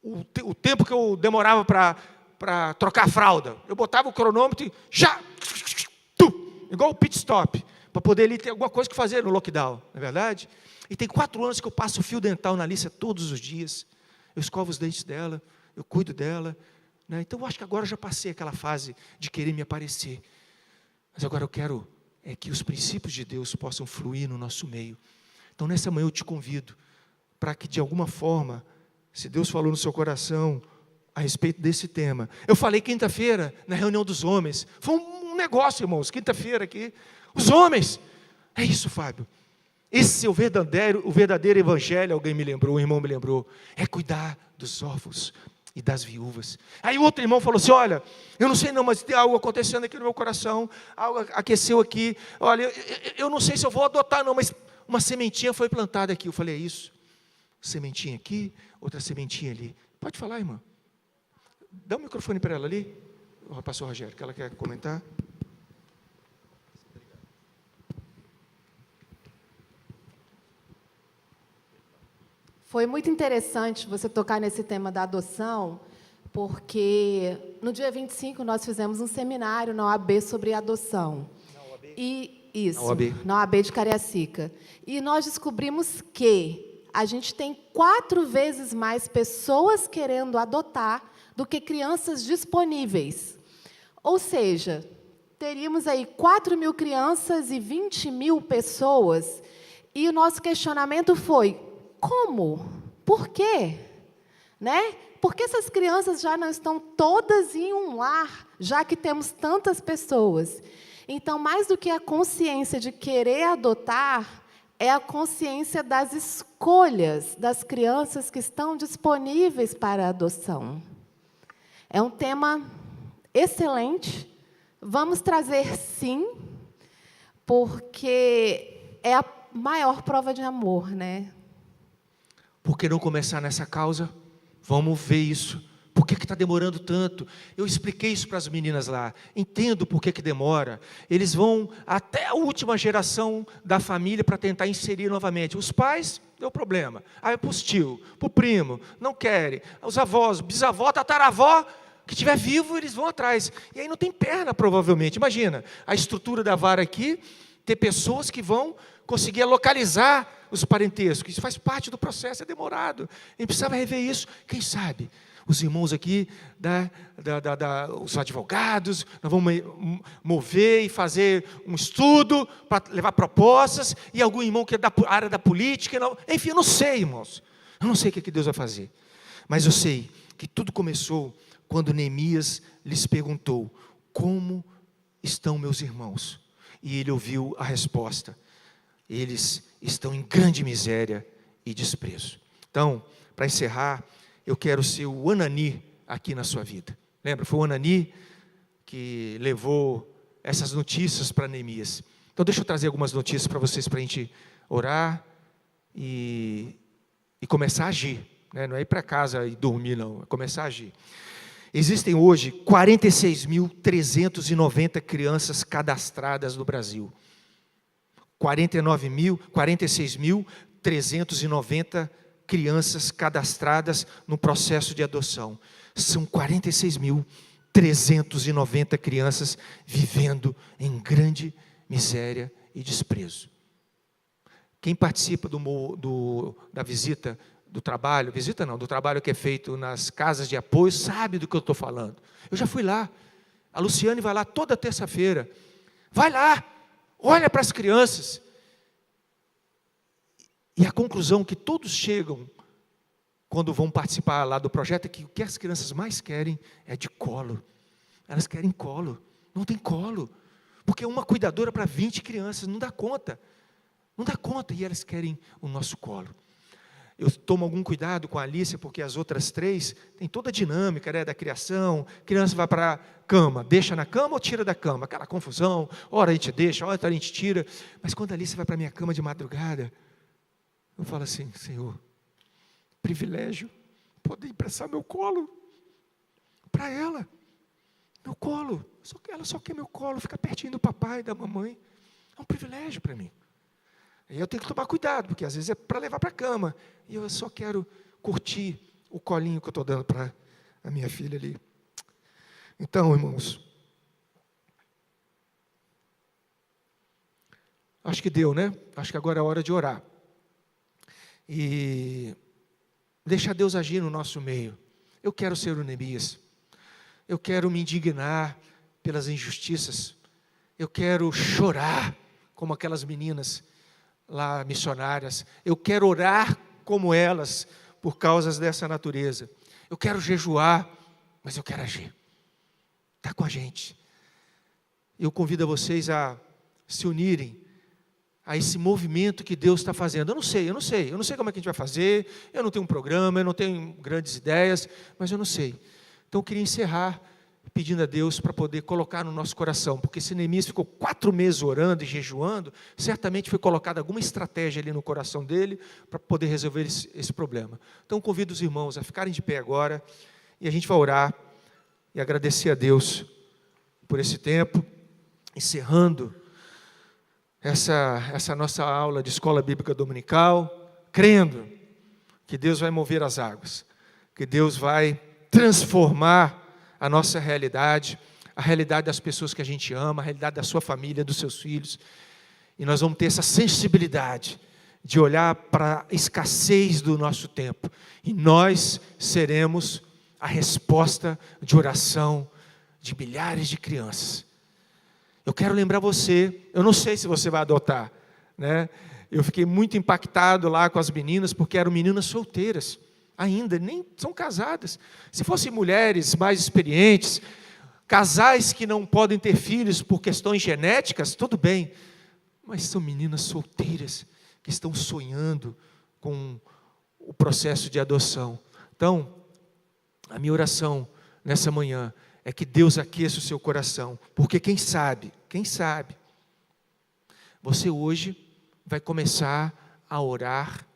o tempo que eu demorava para trocar a fralda. Eu botava o cronômetro e já, igual o pit stop, para poder ali ter alguma coisa que fazer no lockdown, não é verdade? E tem 4 anos que eu passo o fio dental na Alice todos os dias. Eu escovo os dentes dela, eu cuido dela, né? Então eu acho que agora eu já passei aquela fase de querer me aparecer. Mas agora eu quero que os princípios de Deus possam fluir no nosso meio. Então nessa manhã eu te convido para que de alguma forma, se Deus falou no seu coração a respeito desse tema. Eu falei quinta-feira na reunião dos homens. Foi um negócio, irmãos, quinta-feira aqui. Os homens. É isso, Fábio. Esse é o verdadeiro evangelho, alguém me lembrou, um irmão me lembrou. É cuidar dos órfãos e das viúvas. Aí o outro irmão falou assim, olha, eu não sei não, mas tem algo acontecendo aqui no meu coração, algo aqueceu aqui, olha, eu não sei se eu vou adotar não, mas uma sementinha foi plantada aqui. Eu falei, é isso, sementinha aqui, outra sementinha ali. Pode falar, irmã. Dá o microfone para ela ali, o pastor Rogério, que ela quer comentar. Foi muito interessante você tocar nesse tema da adoção, porque no dia 25 nós fizemos um seminário na OAB sobre adoção. Isso, na OAB de Cariacica. E nós descobrimos que a gente tem 4 vezes mais pessoas querendo adotar do que crianças disponíveis. Ou seja, teríamos aí 4.000 crianças e 20.000 pessoas. E o nosso questionamento foi: como? Por quê? Né? Por que essas crianças já não estão todas em um lar, já que temos tantas pessoas? Então, mais do que a consciência de querer adotar, é a consciência das escolhas das crianças que estão disponíveis para a adoção. É um tema excelente. Vamos trazer, sim, porque é a maior prova de amor, né? Por que não começar nessa causa? Vamos ver isso. Por que está demorando tanto? Eu expliquei isso para as meninas lá. Entendo por que demora. Eles vão até a última geração da família para tentar inserir novamente. Os pais, deu problema. Aí para os tios, para o primo, não querem. Os avós, bisavó, tataravó, que estiver vivo, eles vão atrás. E aí não tem perna, provavelmente. Imagina, a estrutura da vara aqui, ter pessoas que vão conseguir localizar os parentescos. Isso faz parte do processo, é demorado. A gente precisava rever isso. Quem sabe? Os irmãos aqui, os advogados, nós vamos mover e fazer um estudo para levar propostas, e algum irmão que é da área da política. Não, enfim, eu não sei, irmãos. Eu não sei o que Deus vai fazer. Mas eu sei que tudo começou quando Neemias lhes perguntou: como estão meus irmãos? E ele ouviu a resposta: eles estão em grande miséria e desprezo. Então, para encerrar, eu quero ser o Anani aqui na sua vida. Lembra? Foi o Anani que levou essas notícias para Neemias. Então, deixa eu trazer algumas notícias para vocês, para a gente orar e começar a agir. Né? Não é ir para casa e dormir, não. É começar a agir. Existem hoje 46.390 crianças cadastradas no Brasil. 46.390 crianças cadastradas no processo de adoção. São 46.390 crianças vivendo em grande miséria e desprezo. Quem participa da visita do trabalho, do trabalho que é feito nas casas de apoio, sabe do que eu estou falando. Eu já fui lá. A Luciane vai lá toda terça-feira. Vai lá, olha para as crianças. E a conclusão que todos chegam quando vão participar lá do projeto é que o que as crianças mais querem é de colo. Elas querem colo. Não tem colo. Porque uma cuidadora para 20 crianças não dá conta. Não dá conta, e elas querem o nosso colo. Eu tomo algum cuidado com a Alice, porque as outras 3 têm toda a dinâmica, né, da criação. A criança vai para a cama, deixa na cama ou tira da cama? Aquela confusão, ora a gente deixa, ora a gente tira. Mas quando a Alice vai para a minha cama de madrugada, eu falo assim: Senhor, privilégio poder emprestar meu colo para ela. Meu colo, ela só quer meu colo, ficar pertinho do papai, da mamãe. É um privilégio para mim. E eu tenho que tomar cuidado, porque às vezes é para levar para a cama. E eu só quero curtir o colinho que eu estou dando para a minha filha ali. Então, irmãos, acho que deu, né? Acho que agora é a hora de orar. E deixar Deus agir no nosso meio. Eu quero ser o Neemias. Eu quero me indignar pelas injustiças. Eu quero chorar como aquelas meninas lá, missionárias. Eu quero orar como elas, por causas dessa natureza. Eu quero jejuar, mas eu quero agir. Está com a gente. Eu convido a vocês a se unirem a esse movimento que Deus está fazendo. Eu não sei como é que a gente vai fazer, eu não tenho um programa, eu não tenho grandes ideias, mas eu não sei. Então eu queria encerrar pedindo a Deus para poder colocar no nosso coração, porque se Neemias ficou 4 meses orando e jejuando, certamente foi colocada alguma estratégia ali no coração dele para poder resolver esse problema. Então convido os irmãos a ficarem de pé agora, e a gente vai orar e agradecer a Deus por esse tempo, encerrando essa nossa aula de escola bíblica dominical, crendo que Deus vai mover as águas, que Deus vai transformar a nossa realidade, a realidade das pessoas que a gente ama, a realidade da sua família, dos seus filhos. E nós vamos ter essa sensibilidade de olhar para a escassez do nosso tempo. E nós seremos a resposta de oração de milhares de crianças. Eu quero lembrar você, eu não sei se você vai adotar, né? Eu fiquei muito impactado lá com as meninas, porque eram meninas solteiras, ainda, nem são casadas. Se fossem mulheres mais experientes, casais que não podem ter filhos por questões genéticas, tudo bem. Mas são meninas solteiras que estão sonhando com o processo de adoção. Então, a minha oração nessa manhã é que Deus aqueça o seu coração, porque quem sabe, você hoje vai começar a orar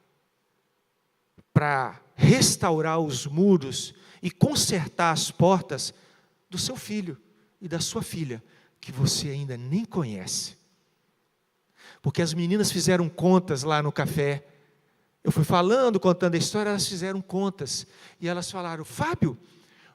para restaurar os muros e consertar as portas do seu filho e da sua filha, que você ainda nem conhece. Porque as meninas fizeram contas lá no café. Eu fui falando, contando a história, elas fizeram contas. E elas falaram: Fábio,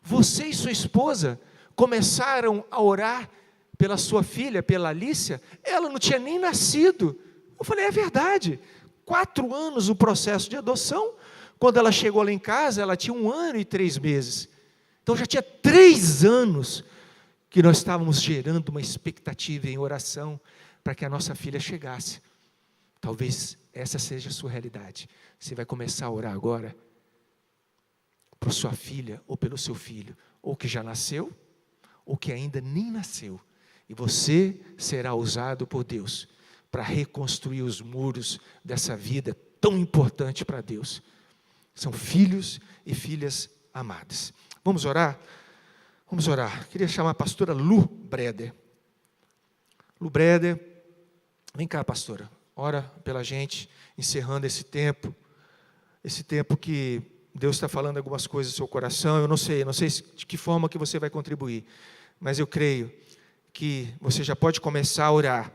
você e sua esposa começaram a orar pela sua filha, pela Alícia, ela não tinha nem nascido. Eu falei: é verdade, 4 anos o processo de adoção. Quando ela chegou lá em casa, ela tinha 1 ano e 3 meses. Então já tinha 3 anos que nós estávamos gerando uma expectativa em oração para que a nossa filha chegasse. Talvez essa seja a sua realidade. Você vai começar a orar agora por sua filha ou pelo seu filho, ou que já nasceu, ou que ainda nem nasceu. E você será usado por Deus para reconstruir os muros dessa vida tão importante para Deus. São filhos e filhas amadas. Vamos orar? Vamos orar. Queria chamar a pastora Lu Breder. Lu Breder, vem cá, pastora. Ora pela gente, encerrando esse tempo que Deus está falando algumas coisas no seu coração. Eu não sei de que forma que você vai contribuir, mas eu creio que você já pode começar a orar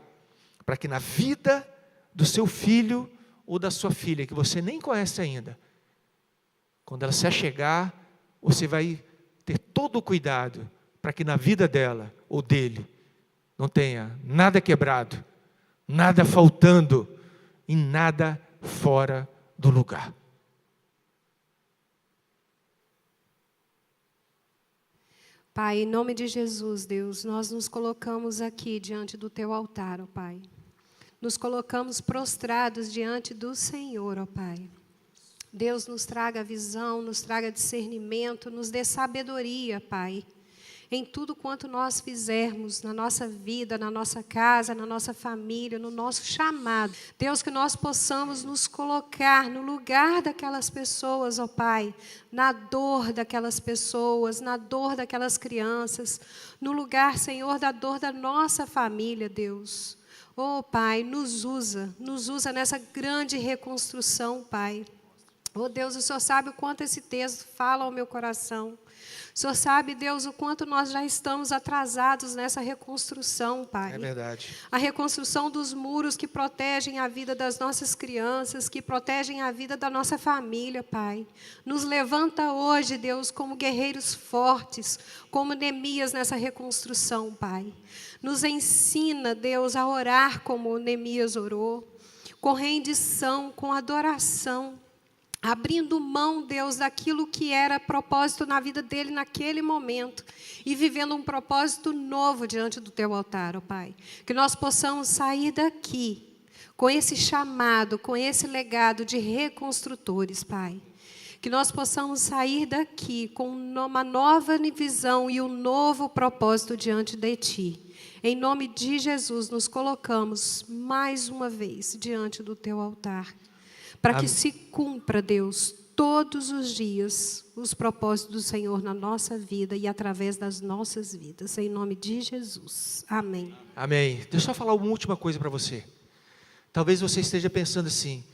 para que na vida do seu filho ou da sua filha, que você nem conhece ainda, quando ela se achegar, você vai ter todo o cuidado para que na vida dela ou dele não tenha nada quebrado, nada faltando e nada fora do lugar. Pai, em nome de Jesus, Deus, nós nos colocamos aqui diante do Teu altar, ó Pai. Nos colocamos prostrados diante do Senhor, ó Pai. Deus, nos traga visão, nos traga discernimento, nos dê sabedoria, Pai, em tudo quanto nós fizermos na nossa vida, na nossa casa, na nossa família, no nosso chamado. Deus, que nós possamos nos colocar no lugar daquelas pessoas, ó Pai, na dor daquelas pessoas, na dor daquelas crianças, no lugar, Senhor, da dor da nossa família, Deus. Ó Pai, nos usa nessa grande reconstrução, Pai. Oh Deus, o Senhor sabe o quanto esse texto fala ao meu coração. O Senhor sabe, Deus, o quanto nós já estamos atrasados nessa reconstrução, Pai. É verdade. A reconstrução dos muros que protegem a vida das nossas crianças, que protegem a vida da nossa família, Pai. Nos levanta hoje, Deus, como guerreiros fortes, como Neemias nessa reconstrução, Pai. Nos ensina, Deus, a orar como Neemias orou, com rendição, com adoração, abrindo mão, Deus, daquilo que era propósito na vida dele naquele momento e vivendo um propósito novo diante do Teu altar, ó Pai. Que nós possamos sair daqui com esse chamado, com esse legado de reconstrutores, Pai. Que nós possamos sair daqui com uma nova visão e um novo propósito diante de Ti. Em nome de Jesus, nos colocamos mais uma vez diante do Teu altar. Para que se cumpra, Deus, todos os dias, os propósitos do Senhor na nossa vida e através das nossas vidas. Em nome de Jesus. Amém. Amém. Deixa eu só falar uma última coisa para você. Talvez você esteja pensando assim: